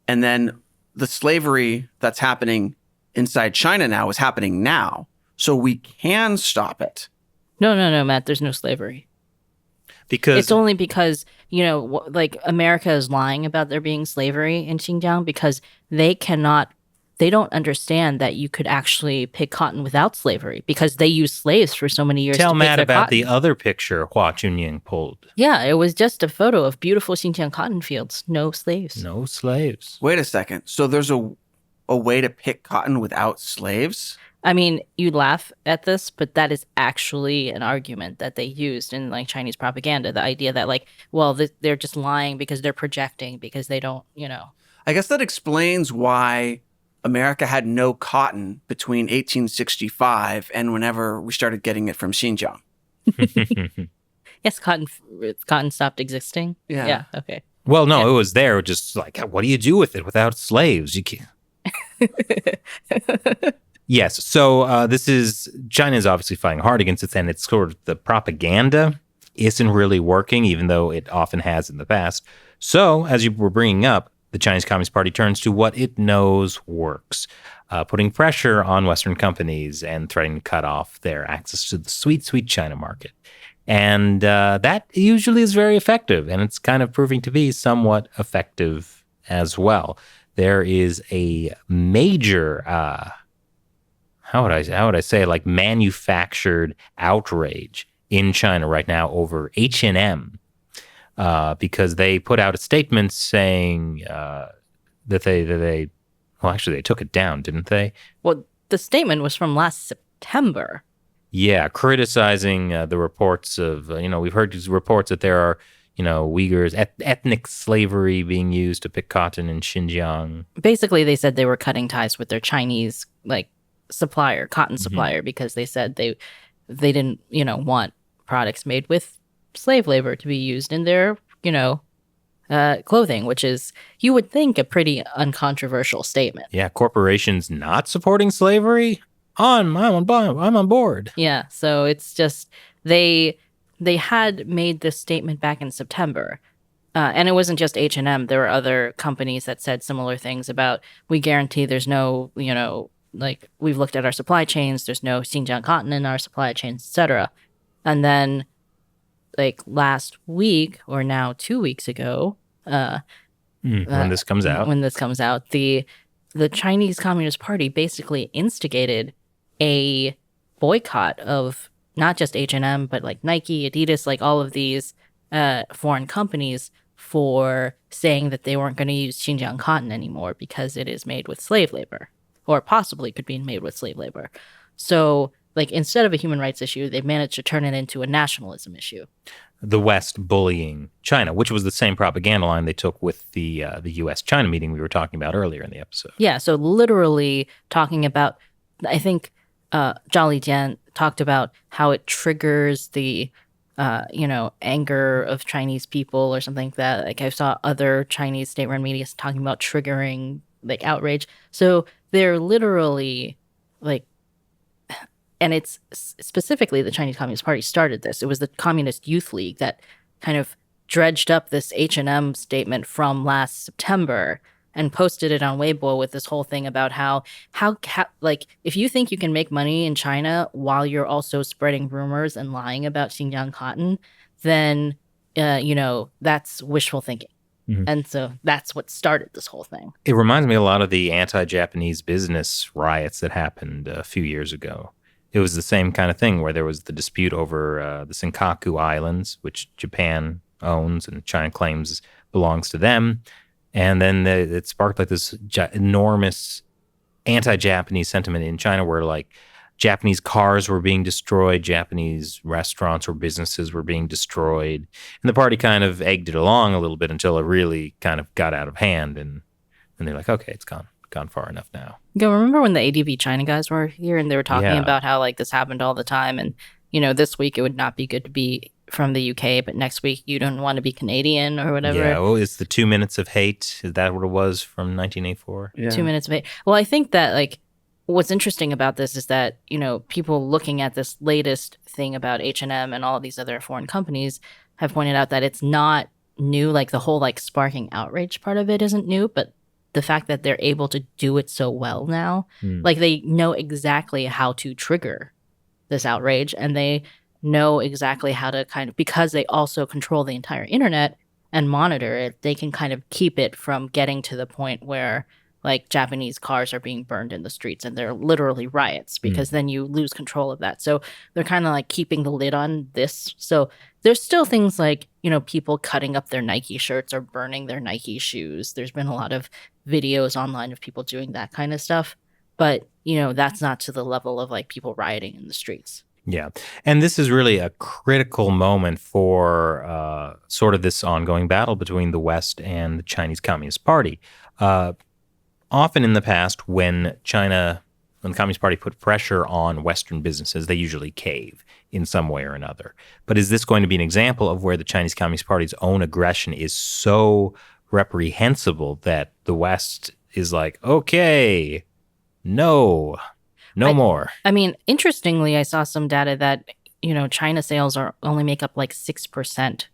And then the slavery that's happening inside China now is happening now. So we can stop it. No, Matt, there's no slavery. Because it's only because, like America is lying about there being slavery in Xinjiang because they don't understand that you could actually pick cotton without slavery because they used slaves for so many years. Tell to pick Matt their about cotton. the other picture Hua Chunying pulled. Yeah, it was just a photo of beautiful Xinjiang cotton fields. No slaves. No slaves. Wait a second. So there's a way to pick cotton without slaves? I mean, you laugh at this, but that is actually an argument that they used in like Chinese propaganda. The idea that like, well, they're just lying because they're projecting because they don't, I guess that explains why America had no cotton between 1865 and whenever we started getting it from Xinjiang. Yes, cotton stopped existing. Yeah. Yeah. Okay. Well, no, it was there. Just like, what do you do with it without slaves? You can't. Yes. So China is obviously fighting hard against it, and it's sort of the propaganda isn't really working, even though it often has in the past. So, as you were bringing up, the Chinese Communist Party turns to what it knows works, putting pressure on Western companies and threatening to cut off their access to the sweet, sweet China market. And that usually is very effective, and it's kind of proving to be somewhat effective as well. There is a major, how would I say, like manufactured outrage in China right now over H&M. Because they put out a statement saying that they took it down, didn't they? Well, the statement was from last September. Yeah, criticizing the reports of, we've heard these reports that there are, Uyghurs, ethnic slavery being used to pick cotton in Xinjiang. Basically, they said they were cutting ties with their Chinese, cotton supplier, because they said they didn't, want products made with slave labor to be used in their, clothing, which is, you would think, a pretty uncontroversial statement. Yeah, corporations not supporting slavery? I'm on board. Yeah, so it's just, they had made this statement back in September. And it wasn't just H&M. There were other companies that said similar things about, we guarantee there's no, we've looked at our supply chains, there's no Xinjiang cotton in our supply chains, etc. And then last week, or now 2 weeks ago, when this comes out. When this comes out, the Chinese Communist Party basically instigated a boycott of not just H&M, but like Nike, Adidas, like all of these foreign companies for saying that they weren't going to use Xinjiang cotton anymore because it is made with slave labor, or possibly could be made with slave labor. So, like, instead of a human rights issue, they managed to turn it into a nationalism issue. The West bullying China, which was the same propaganda line they took with the USChina meeting we were talking about earlier in the episode. Yeah, so literally talking about, I think Zhao Lijian talked about how it triggers the, anger of Chinese people or something like that. Like, I saw other Chinese state-run media talking about triggering, like, outrage. So they're literally, like, and it's specifically the Chinese Communist Party started this. It was the Communist Youth League that kind of dredged up this H&M statement from last September and posted it on Weibo with this whole thing about how like, if you think you can make money in China while you're also spreading rumors and lying about Xinjiang cotton, then, that's wishful thinking. Mm-hmm. And so that's what started this whole thing. It reminds me a lot of the anti-Japanese business riots that happened a few years ago. It was the same kind of thing where there was the dispute over the Senkaku Islands, which Japan owns and China claims belongs to them. And then it sparked like this enormous anti-Japanese sentiment in China where like Japanese cars were being destroyed, Japanese restaurants or businesses were being destroyed. And the party kind of egged it along a little bit until it really kind of got out of hand. And they're like, okay, it's gone far enough now. Go, remember when the ADV China guys were here and they were talking about how like this happened all the time, and this week it would not be good to be from the UK, but next week you don't want to be Canadian or whatever. Yeah, well, it's the 2 minutes of hate. Is that what it was from 1984? Yeah. 2 minutes of hate. Well, I think that like what's interesting about this is that people looking at this latest thing about H&M and all of these other foreign companies have pointed out that it's not new. Like the whole like sparking outrage part of it isn't new, but the fact that they're able to do it so well now, like they know exactly how to trigger this outrage, and they know exactly how to kind of, because they also control the entire internet and monitor it, they can kind of keep it from getting to the point where like Japanese cars are being burned in the streets and they're literally riots, because then you lose control of that. So they're kind of like keeping the lid on this. So there's still things like, people cutting up their Nike shirts or burning their Nike shoes. There's been a lot of videos online of people doing that kind of stuff. But, that's not to the level of like people rioting in the streets. Yeah. And this is really a critical moment for sort of this ongoing battle between the West and the Chinese Communist Party. Often in the past, when the Communist Party put pressure on Western businesses, they usually cave in some way or another. But is this going to be an example of where the Chinese Communist Party's own aggression is so reprehensible that the West is like, okay, no more? I mean, interestingly, I saw some data that, China sales only make up like 6%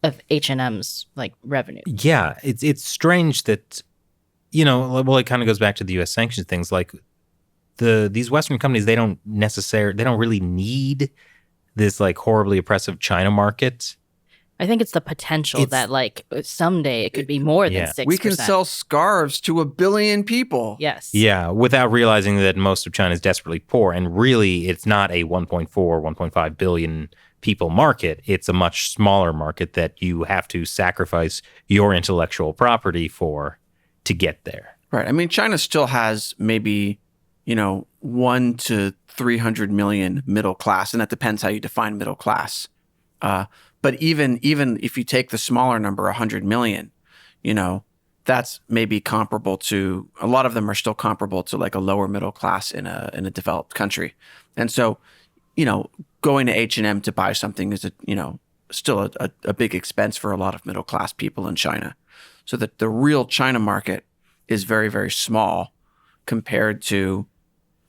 of H&M's like revenue. Yeah, it's strange that, well, it kind of goes back to the U.S. sanctions things. Like these Western companies, they don't really need this like horribly oppressive China market. I think it's the potential that like someday it could be more than 6%. We can sell scarves to 1 billion people. Yes. Yeah, without realizing that most of China is desperately poor. And really, it's not a 1.4, 1.5 billion people market. It's a much smaller market that you have to sacrifice your intellectual property for to get there. Right. I mean, China still has maybe, 1 to 300 million middle class, and that depends how you define middle class. But even if you take the smaller number, 100 million, that's maybe comparable to, a lot of them are still comparable to like a lower middle class in a developed country. And so, going to H&M to buy something is still a big expense for a lot of middle class people in China. So that the real China market is very, very small compared to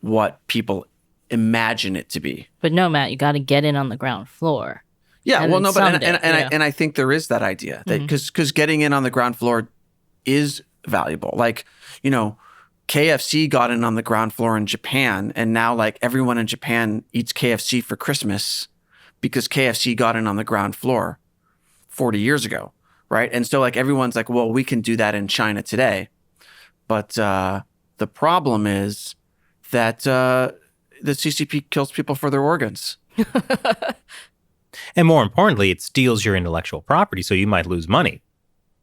what people imagine it to be. But no, Matt, you got to get in on the ground floor. Yeah, and well, no, but someday, and I think there is that idea that because getting in on the ground floor is valuable. Like, KFC got in on the ground floor in Japan, and now like everyone in Japan eats KFC for Christmas because KFC got in on the ground floor 40 years ago, right? And so like everyone's like, well, we can do that in China today. But the problem is that the CCP kills people for their organs. And more importantly, it steals your intellectual property, so you might lose money.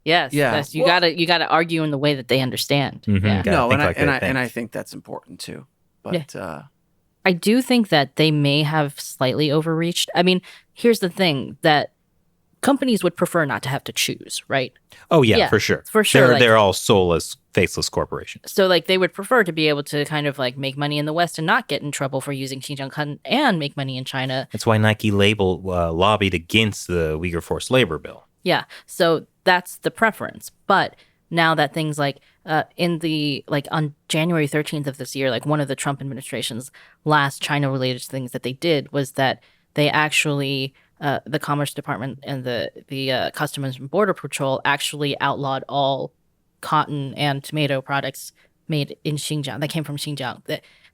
Yes. Yeah. Yes. You gotta argue in the way that they understand. Mhm. Yeah. Gotta No, think and like they think. and I think that's important too. But I do think that they may have slightly overreached. I mean, here's the thing that companies would prefer not to have to choose, right? Oh, yeah, Yeah, for sure. for sure, They're, like- they're all soulless, faceless corporations. So like they would prefer to be able to kind of like make money in the West and not get in trouble for using Xinjiang cotton and make money in China. That's why Nike lobbied against the Uyghur forced labor bill. Yeah. So that's the preference. But now that things like on January 13th of this year, like one of the Trump administration's last China related things that they did was that they actually the Commerce Department and the Customs and Border Patrol actually outlawed all cotton and tomato products made in Xinjiang that came from Xinjiang.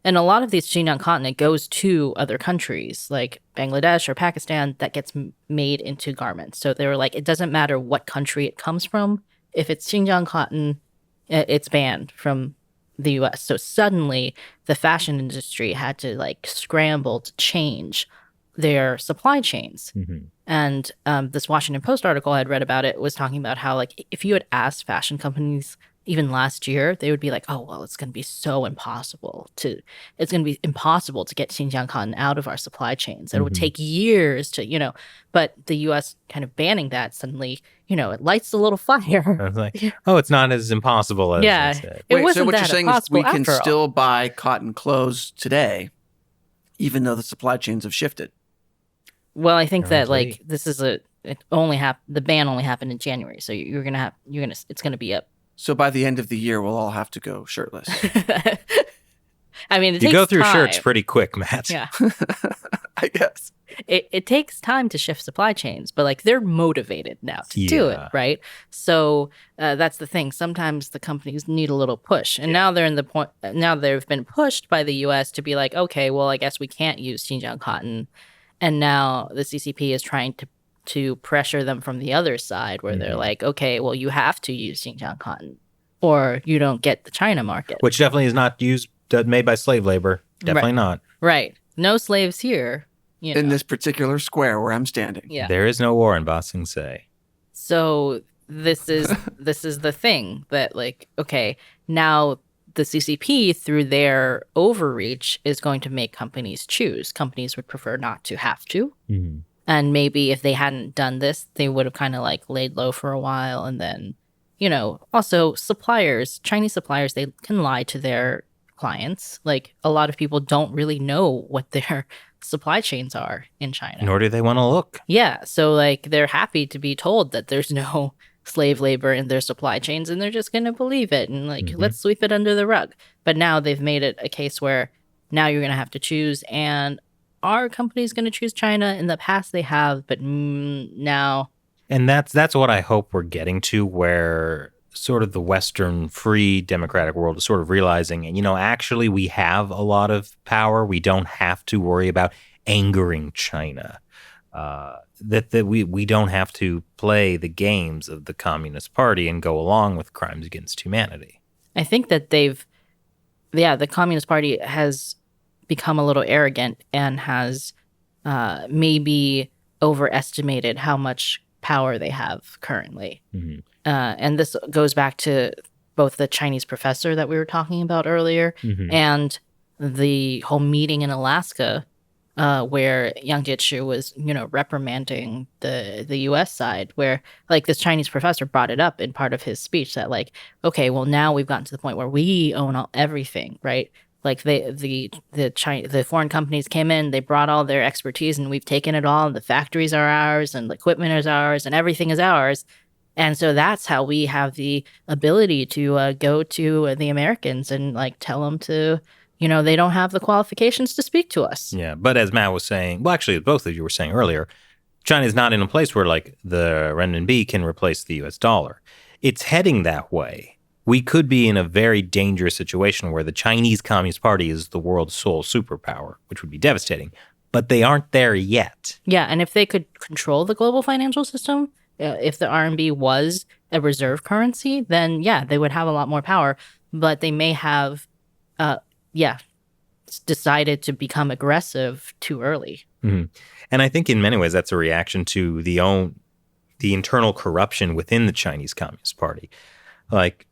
And a lot of these Xinjiang cotton, it goes to other countries like Bangladesh or Pakistan that gets made into garments. So they were like, it doesn't matter what country it comes from. If it's Xinjiang cotton, it's banned from the U.S. So suddenly the fashion industry had to like scramble to change their supply chains. Mm-hmm. And this Washington Post article I had read about it was talking about how like if you had asked fashion companies even last year, they would be like, oh, well, it's going to be impossible to get Xinjiang cotton out of our supply chains. It would take years to, but the U.S. kind of banning that suddenly, it lights a little fire. I was like, oh, it's not as impossible as Yeah. I said. It wait, wasn't so what that you're saying is impossible we can after all. still buy cotton clothes today, even though the supply chains have shifted. Well, I think that Apparently. like this is the ban only happened in January. So it's going to be up. So by the end of the year, we'll all have to go shirtless. I mean, it You takes go through time. shirts pretty quick, Matt. Yeah. I guess. It takes time to shift supply chains, but like they're motivated now to do it, Yeah. right? So that's the thing. Sometimes the companies need a little push, and now they're in the point. Now they've been pushed by the U.S. to be like, okay, well, I guess we can't use Xinjiang cotton, and now the CCP is trying to pressure them from the other side, where they're like, okay, well, you have to use Xinjiang cotton, or you don't get the China market, Which definitely is not made by slave labor. Definitely not. right? No slaves here. In this particular square where I'm standing. Yeah. There is no war in Ba Sing Se. So this is the thing that like, okay, now the CCP through their overreach is going to make companies choose. Companies would prefer not to have to. Mm-hmm. And maybe if they hadn't done this, they would have kind of like laid low for a while. And then, also Chinese suppliers, they can lie to their clients. Like a lot of people don't really know what their supply chains are in China. Nor do they want to look. Yeah. So like they're happy to be told that there's no slave labor in their supply chains and they're just going to believe it and like, let's sweep it under the rug. But now they've made it a case where now you're going to have to choose, and our company's going to choose China. In the past they have, but now. And that's what I hope we're getting to, where sort of the Western free democratic world is sort of realizing, actually we have a lot of power. We don't have to worry about angering China. That we don't have to play the games of the Communist Party and go along with crimes against humanity. I think that the Communist Party has become a little arrogant and has maybe overestimated how much power they have currently. Mm-hmm. And this goes back to both the Chinese professor that we were talking about earlier and the whole meeting in Alaska where Yang Jiechi was, reprimanding the U.S. side, where like this Chinese professor brought it up in part of his speech that like, okay, well now we've gotten to the point where we own everything, right? Like the foreign companies came in, they brought all their expertise, and we've taken it all. The factories are ours, and the equipment is ours, and everything is ours. And so that's how we have the ability to go to the Americans and like tell them to, they don't have the qualifications to speak to us. Yeah, but as Matt was saying, well, actually, both of you were saying earlier, China is not in a place where like the renminbi can replace the U.S. dollar. It's heading that way. We could be in a very dangerous situation where the Chinese Communist Party is the world's sole superpower, which would be devastating. But they aren't there yet. Yeah, and if they could control the global financial system, if the RMB was a reserve currency, then yeah, they would have a lot more power. But they may have, decided to become aggressive too early. Mm-hmm. And I think in many ways that's a reaction to the internal corruption within the Chinese Communist Party. Like,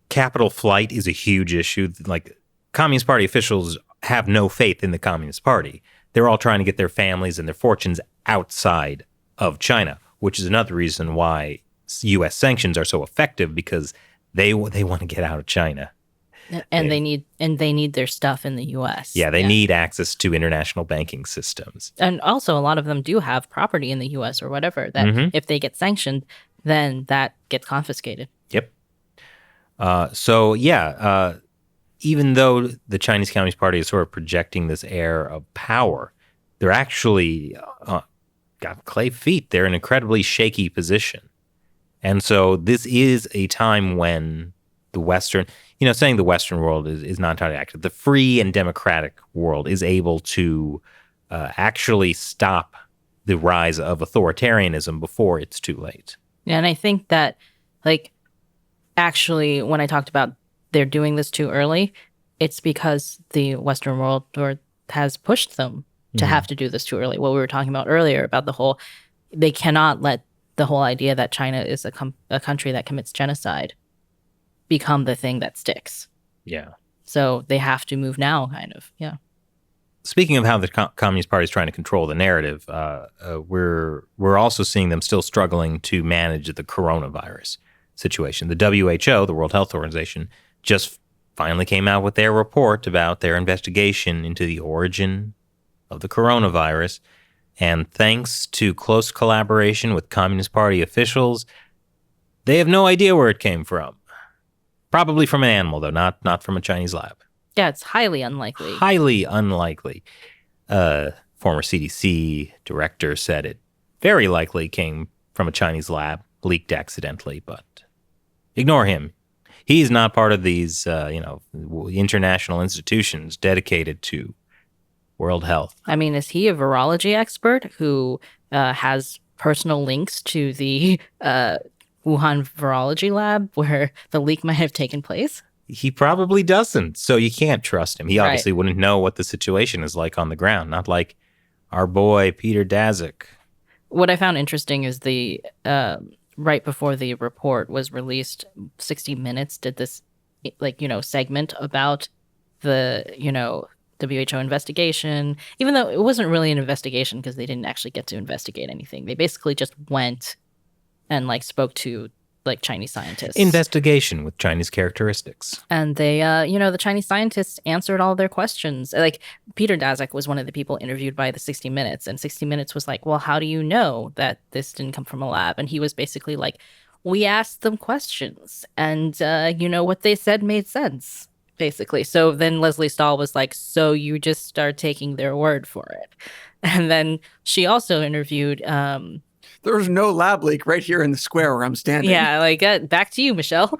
capital flight is a huge issue. Like, Communist Party officials have no faith in the Communist Party. They're all trying to get their families and their fortunes outside of China, which is another reason why U.S. sanctions are so effective, because they want to get out of China. And they need their stuff in the U.S. Yeah, they need access to international banking systems. And also, a lot of them do have property in the U.S. or whatever that if they get sanctioned, then that gets confiscated. Yep. Even though the Chinese Communist Party is sort of projecting this air of power, they're actually got clay feet. They're in an incredibly shaky position. And so this is a time when the Western, saying the Western world is not entirely accurate. The free and democratic world is able to actually stop the rise of authoritarianism before it's too late. Yeah, and I think that, actually, when I talked about they're doing this too early, it's because the Western world has pushed them to have to do this too early. What we were talking about earlier about they cannot let the whole idea that China is a country that commits genocide become the thing that sticks. Yeah. So they have to move now, kind of. Yeah. Speaking of how the Communist Party is trying to control the narrative, we're also seeing them still struggling to manage the coronavirus situation. The WHO, the World Health Organization, just finally came out with their report about their investigation into the origin of the coronavirus. And thanks to close collaboration with Communist Party officials, they have no idea where it came from. Probably from an animal, though, not from a Chinese lab. Yeah, it's highly unlikely. Highly unlikely. Former CDC director said it very likely came from a Chinese lab, leaked accidentally, but ignore him. He's not part of these, international institutions dedicated to world health. I mean, is he a virology expert who has personal links to the Wuhan virology lab where the leak might have taken place? He probably doesn't, so you can't trust him. He obviously wouldn't know what the situation is like on the ground, not like our boy Peter Daszak. What I found interesting is the right before the report was released, 60 Minutes did this segment about the WHO investigation, even though it wasn't really an investigation because they didn't actually get to investigate anything. They basically just went and spoke to Chinese scientists. Investigation with Chinese characteristics. And they, the Chinese scientists answered all their questions. Peter Daszak was one of the people interviewed by the 60 Minutes, and 60 Minutes was like, well, how do you know that this didn't come from a lab? And he was basically like, we asked them questions, and, what they said made sense, basically. So then Leslie Stahl was like, so you just start taking their word for it. And then she also interviewed... There was no lab leak right here in the square where I'm standing. Yeah, back to you, Michelle.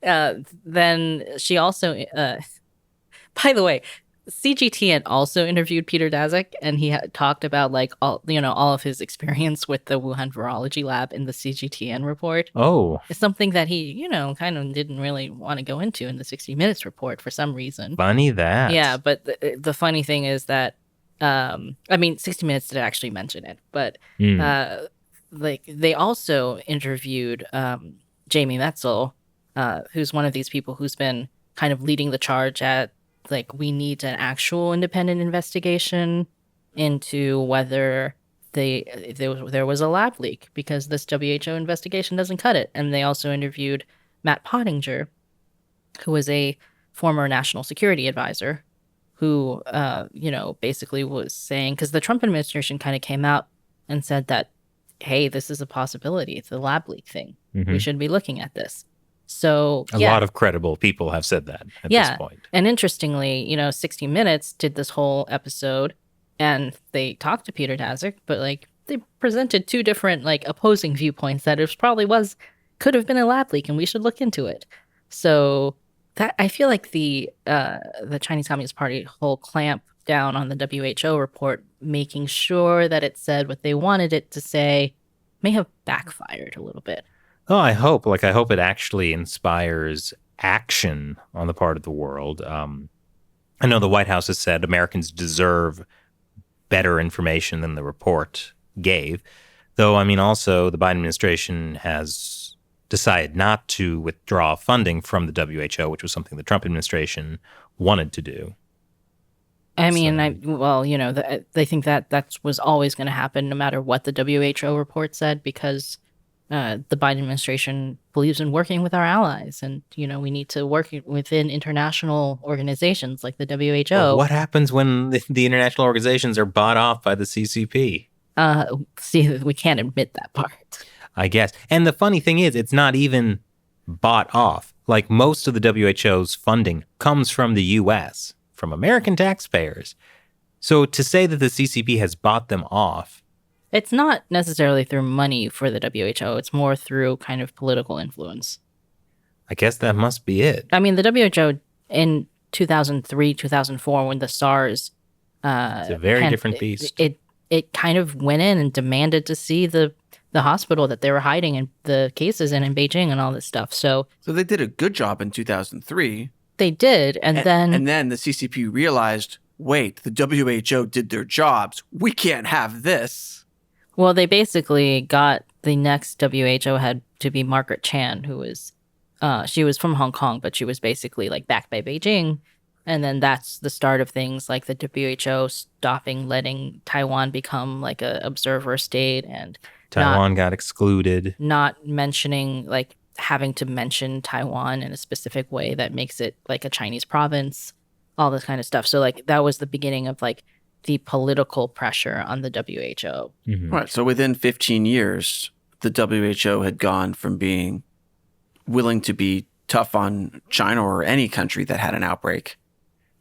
Then she also, by the way, CGTN also interviewed Peter Daszak, and he talked about all of his experience with the Wuhan virology lab in the CGTN report. Oh, it's something that he, kind of didn't really want to go into in the 60 Minutes report for some reason. Funny that. Yeah, but the funny thing is that. 60 Minutes did actually mention it, but they also interviewed Jamie Metzel, who's one of these people who's been kind of leading the charge at we need an actual independent investigation into whether there was a lab leak, because this WHO investigation doesn't cut it. And they also interviewed Matt Pottinger, who was a former national security advisor, who, basically was saying, because the Trump administration kind of came out and said that, hey, this is a possibility. It's a lab leak thing. Mm-hmm. We should be looking at this. So a lot of credible people have said that at this point. And interestingly, 60 Minutes did this whole episode, and they talked to Peter Daszak, but they presented two different opposing viewpoints that it probably could have been a lab leak, and we should look into it. So that I feel like the Chinese Communist Party whole clamp down on the WHO report, making sure that it said what they wanted it to say, may have backfired a little bit. Oh, I hope. I hope it actually inspires action on the part of the world. I know the White House has said Americans deserve better information than the report gave. Though, I mean, also the Biden administration has decided not to withdraw funding from the WHO, which was something the Trump administration wanted to do. I mean, they think that was always going to happen no matter what the WHO report said, because the Biden administration believes in working with our allies. And, we need to work within international organizations like the WHO. Well, what happens when the international organizations are bought off by the CCP? See, we can't admit that part. I guess. And the funny thing is, it's not even bought off. Like, most of the WHO's funding comes from the U.S., from American taxpayers. So to say that the CCP has bought them off. It's not necessarily through money for the WHO. It's more through kind of political influence. I guess that must be it. I mean, the WHO in 2003, 2004, when the SARS... it's a very different beast. It kind of went in and demanded to see the hospital that they were hiding in the cases in Beijing and all this stuff. So they did a good job in 2003. They did, and then the CCP realized, wait, the WHO did their jobs. We can't have this. Well, they basically got the next WHO head to be Margaret Chan, who was she was from Hong Kong, but she was basically backed by Beijing. And then that's the start of things like the WHO stopping letting Taiwan become a observer state, and Taiwan got excluded. Not mentioning, having to mention Taiwan in a specific way that makes it a Chinese province, all this kind of stuff. So that was the beginning of the political pressure on the WHO. Mm-hmm. Right. So within 15 years, the WHO had gone from being willing to be tough on China or any country that had an outbreak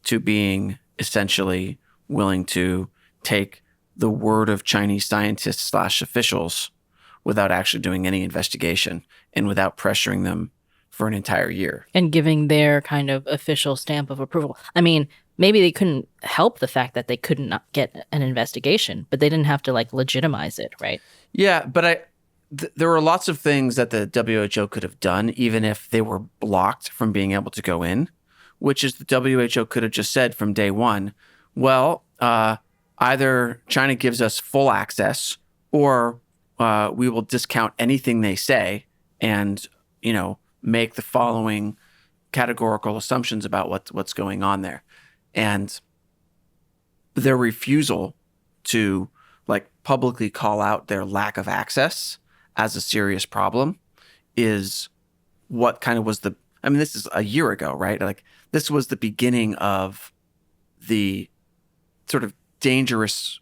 to being essentially willing to take the word of Chinese scientists / officials without actually doing any investigation and without pressuring them for an entire year. And giving their kind of official stamp of approval. I mean, maybe they couldn't help the fact that they couldn't get an investigation, but they didn't have to legitimize it, right? Yeah, but there were lots of things that the WHO could have done, even if they were blocked from being able to go in, which is the WHO could have just said from day one, well, either China gives us full access or we will discount anything they say and, make the following categorical assumptions about what's going on there. And their refusal to publicly call out their lack of access as a serious problem is what kind of was this is a year ago, right? This was the beginning of the sort of dangerous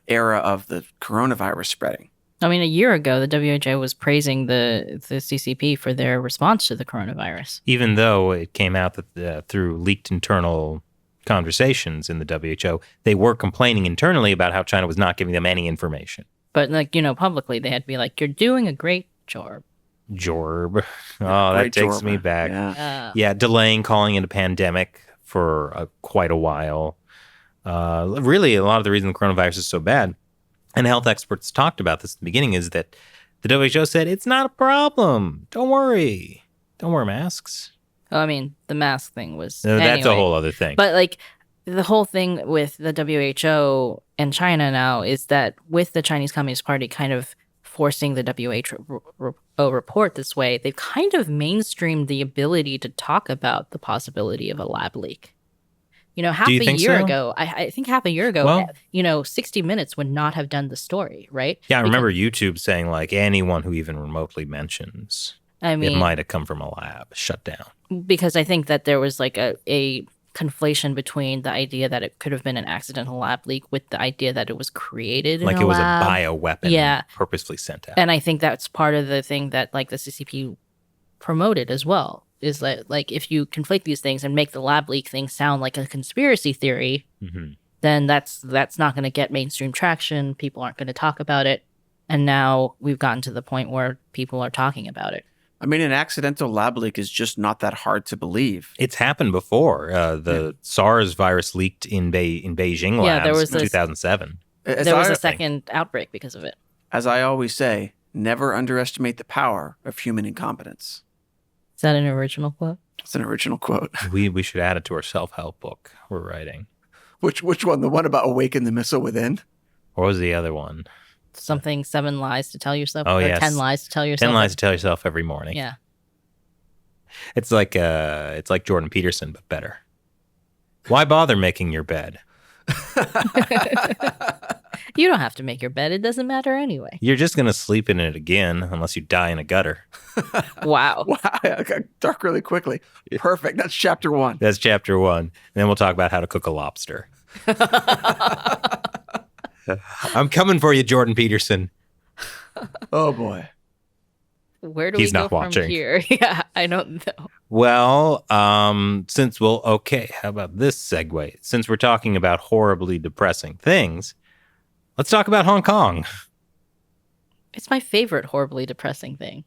era of the coronavirus spreading. I mean, a year ago, the WHO was praising the CCP for their response to the coronavirus. Even though it came out that through leaked internal conversations in the WHO, they were complaining internally about how China was not giving them any information. But publicly, they had to be you're doing a great job. Jorb. Oh, that takes me back. Yeah, delaying calling it a pandemic for quite a while. Really, a lot of the reason the coronavirus is so bad, and health experts talked about this in the beginning, is that the WHO said, it's not a problem. Don't worry. Don't wear masks. Oh, I mean, the mask thing was... That's a whole other thing. But, the whole thing with the WHO and China now is that with the Chinese Communist Party kind of forcing the WHO report this way, they've kind of mainstreamed the ability to talk about the possibility of a lab leak. Half a year ago, I think half a year ago, 60 Minutes would not have done the story, right? Yeah, I remember YouTube saying anyone who even remotely mentions it might have come from a lab, shut down. Because I think that there was a conflation between the idea that it could have been an accidental lab leak with the idea that it was created in a lab. It was a bioweapon purposely sent out. And I think that's part of the thing that the CCP promoted as well, is that if you conflate these things and make the lab leak thing sound like a conspiracy theory, then that's not going to get mainstream traction. People aren't going to talk about it. And now we've gotten to the point where people are talking about it. I mean, an accidental lab leak is just not that hard to believe. It's happened before. The SARS virus leaked in Beijing labs in 2007. There was a second outbreak because of it. As I always say, never underestimate the power of human incompetence. Is that an original quote? It's an original quote. We should add it to our self-help book we're writing. Which one? The one about awaken the missile within? What was the other one? Something 7 lies to tell yourself. Oh, or yes. 10 lies to tell yourself. 10 lies to tell yourself every morning. Yeah. It's like Jordan Peterson, but better. Why bother making your bed? You don't have to make your bed. It doesn't matter anyway. You're just going to sleep in it again unless you die in a gutter. Wow. Wow, it got dark really quickly. Perfect. That's chapter 1. That's chapter 1. And then we'll talk about how to cook a lobster. I'm coming for you, Jordan Peterson. Oh, boy. Where do He's we go not from watching. here? Yeah, I don't know. Well, how about this segue? Since we're talking about horribly depressing things, let's talk about Hong Kong. It's my favorite horribly depressing thing.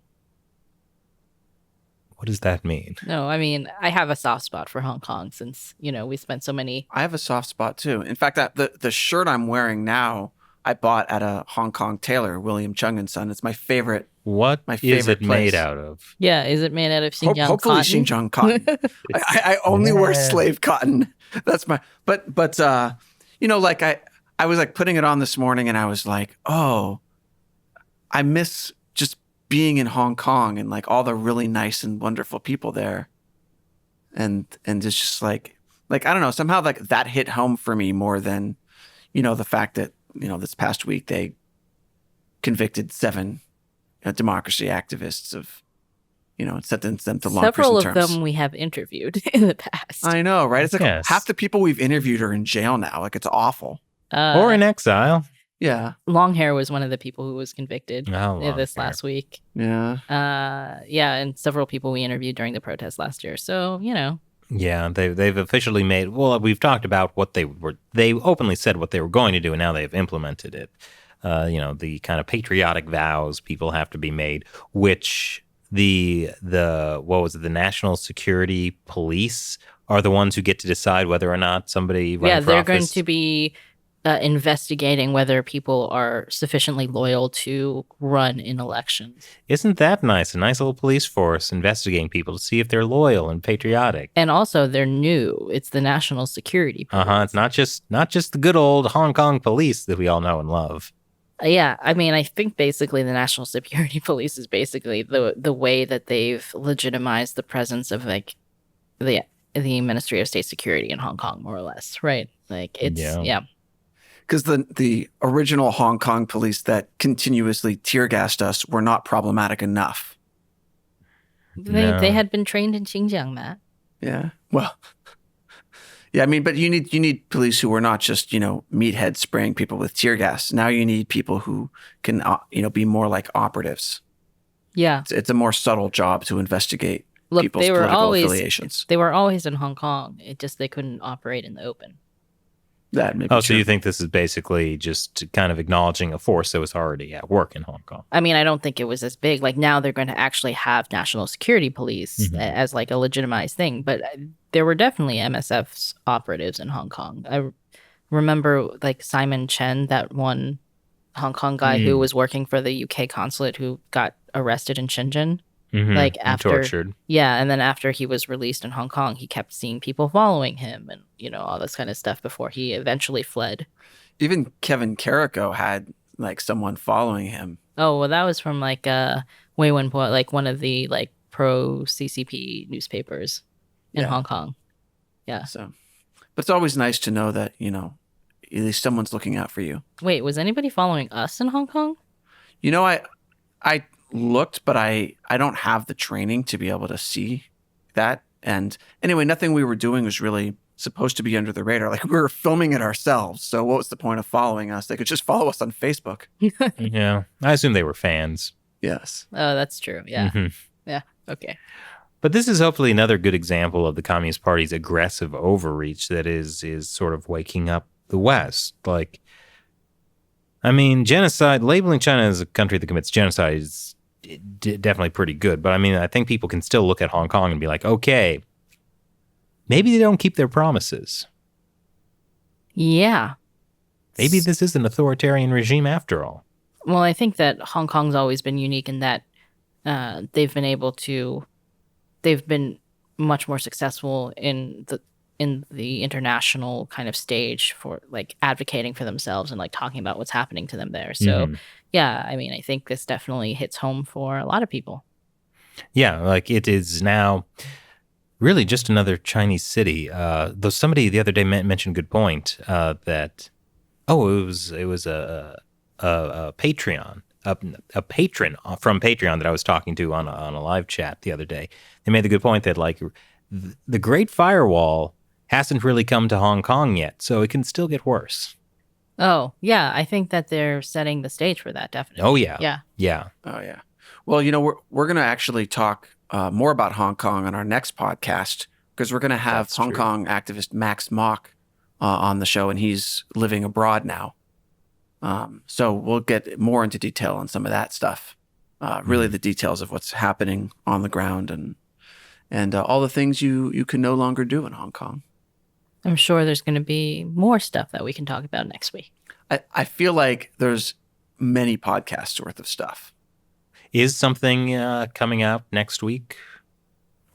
What does that mean? No, I mean, I have a soft spot for Hong Kong since, we spent so many. I have a soft spot, too. In fact, the shirt I'm wearing now, I bought at a Hong Kong tailor, William Chung & Son. It's my favorite. What My is favorite it made place. out of? Yeah, is it made out of Xinjiang Hopefully cotton? Xinjiang cotton. I only wear slave cotton. That's my, but like I was like putting it on this morning and I was like, oh, I miss just being in Hong Kong and like all the really nice and wonderful people there. And it's just like, I don't know, somehow like that hit home for me more than, the fact that, this past week they convicted 7 democracy activists of, and sentenced them to long Several prison of terms. them we have interviewed in the past. I know, right? It's like Yes. half the people we've interviewed are in jail now. Like it's awful. Or in exile. Yeah. Longhair was one of the people who was convicted Oh, this Longhair. last week. Yeah. And several people we interviewed during the protest last year. So, Yeah, they've officially made. Well, we've talked about what they were. They openly said what they were going to do, and now they've implemented it. The kind of patriotic vows people have to be made, which the National Security Police are the ones who get to decide whether or not somebody running for they're office. going to be investigating whether people are sufficiently loyal to run in elections. Isn't that nice? A nice little police force investigating people to see if they're loyal and patriotic. And also, they're new. It's the National Security Police. It's not just the good old Hong Kong police that we all know and love. Yeah, I mean, I think basically the National Security Police is basically the way that they've legitimized the presence of like the Ministry of State Security in Hong Kong, more or less, right? Like it's yeah. Because the original Hong Kong police that continuously tear gassed us were not problematic enough. They had been trained in Xinjiang, Matt. Yeah. Well. Yeah, I mean, but you need police who are not just, meatheads spraying people with tear gas. Now you need people who can, be more like operatives. Yeah. It's a more subtle job to investigate people's they were political affiliations. They were always in Hong Kong. It just they couldn't operate in the open. That may be So true. you think this is basically just kind of acknowledging a force that was already at work in Hong Kong? I mean, I don't think it was as big. Like now they're going to actually have National Security Police as like a legitimized thing. But there were definitely MSF's operatives in Hong Kong. I remember like Simon Chen, that one Hong Kong guy who was working for the UK consulate who got arrested in Shenzhen. Like And after tortured. Yeah, and then after he was released in Hong Kong, he kept seeing people following him and all this kind of stuff before he eventually fled. Even Kevin Carrico had like someone following him. Oh, well, that was from like Wei Wenpo, like one of the like pro CCP newspapers in Hong Kong. Yeah. So, but it's always nice to know that, at least someone's looking out for you. Wait, was anybody following us in Hong Kong? I looked, but I don't have the training to be able to see that. And anyway, nothing we were doing was really supposed to be under the radar. Like we were filming it ourselves. So what was the point of following us? They could just follow us on Facebook. Yeah. I assume they were fans. Yes. Oh, that's true. Yeah. Mhm. Yeah. Okay. But this is hopefully another good example of the Communist Party's aggressive overreach that is sort of waking up the West. Like, I mean, genocide, labeling China as a country that commits genocide is definitely pretty good. But I mean, I think people can still look at Hong Kong and be like, okay, maybe they don't keep their promises. Yeah. Maybe this is an authoritarian regime after all. Well, I think that Hong Kong's always been unique in that they've been much more successful in the international kind of stage for like advocating for themselves and like talking about what's happening to them there. So, yeah, I mean, I think this definitely hits home for a lot of people. Yeah, like it is now really just another Chinese city. Though somebody the other day mentioned a good point that it was a Patreon, a patron from Patreon that I was talking to on a live chat the other day. They made the good point that like the Great Firewall hasn't really come to Hong Kong yet, so it can still get worse. Oh, yeah, I think that they're setting the stage for that, definitely. Oh yeah, Yeah. yeah. Oh yeah. Well, we're going to actually talk more about Hong Kong on our next podcast because we're going to have That's Hong true. Kong activist Max Mock on the show, and he's living abroad now. So we'll get more into detail on some of that stuff. Really, the details of what's happening on the ground and all the things you can no longer do in Hong Kong. I'm sure there's going to be more stuff that we can talk about next week. I feel like there's many podcasts worth of stuff. Is something coming out next week,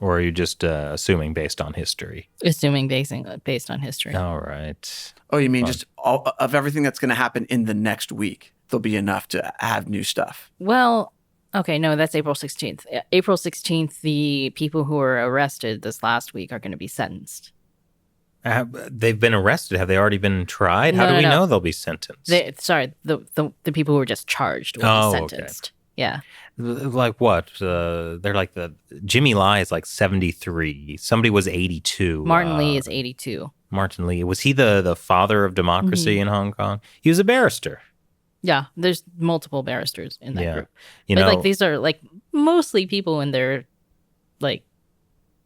or are you just assuming based on history? Assuming based on history. All right. Oh, you mean just all of everything that's going to happen in the next week? There'll be enough to have new stuff. Well, okay, no, that's April 16th. April 16th, the people who were arrested this last week are going to be sentenced. They've been arrested. Have they already been tried? How do we know they'll be sentenced? The people who were just charged will be sentenced. Okay. Yeah. Like what? They're like Jimmy Lai is like 73. Somebody was 82. Martin Lee is 82. Martin Lee. Was he the father of democracy in Hong Kong? He was a barrister. Yeah, there's multiple barristers in that group. But like these are like mostly people in their like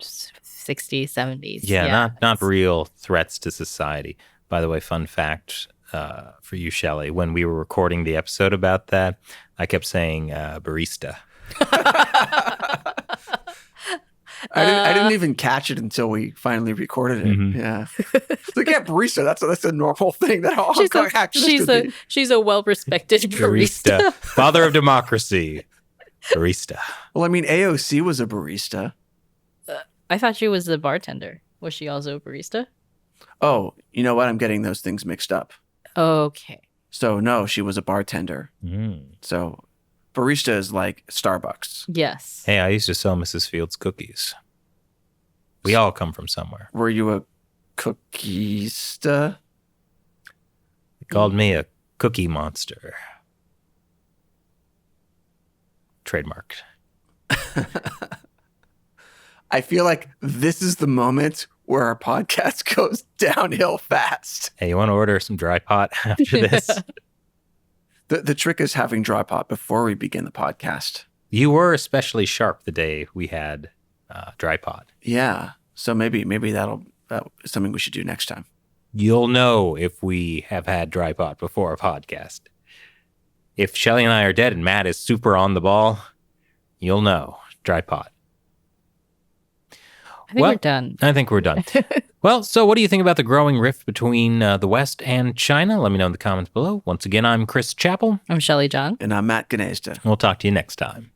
60s, 70s. Yeah, not real threats to society. By the way, fun fact for you, Shelley, when we were recording the episode about that, I kept saying barista. I didn't even catch it until we finally recorded it. Mm-hmm. Yeah, like barista. That's a normal thing that Hong Kong activists do. She's a well-respected barista. Father of democracy, barista. Well, I mean, AOC was a barista. I thought she was a bartender. Was she also a barista? Oh, you know what? I'm getting those things mixed up. Okay. So no, she was a bartender. So barista is like Starbucks. Yes. Hey, I used to sell Mrs. Fields cookies. We all come from somewhere. Were you a cookista? They called me a cookie monster. Trademarked. I feel like this is the moment where our podcast goes downhill fast. Hey, you want to order some dry pot after this? The trick is having dry pot before we begin the podcast. You were especially sharp the day we had dry pot. Yeah. So maybe that's something we should do next time. You'll know if we have had dry pot before a podcast. If Shelley and I are dead and Matt is super on the ball, you'll know. Dry pot. I think we're done. I think we're done. Well, so what do you think about the growing rift between the West and China? Let me know in the comments below. Once again, I'm Chris Chappell. I'm Shelley John. And I'm Matt Gnezda. We'll talk to you next time.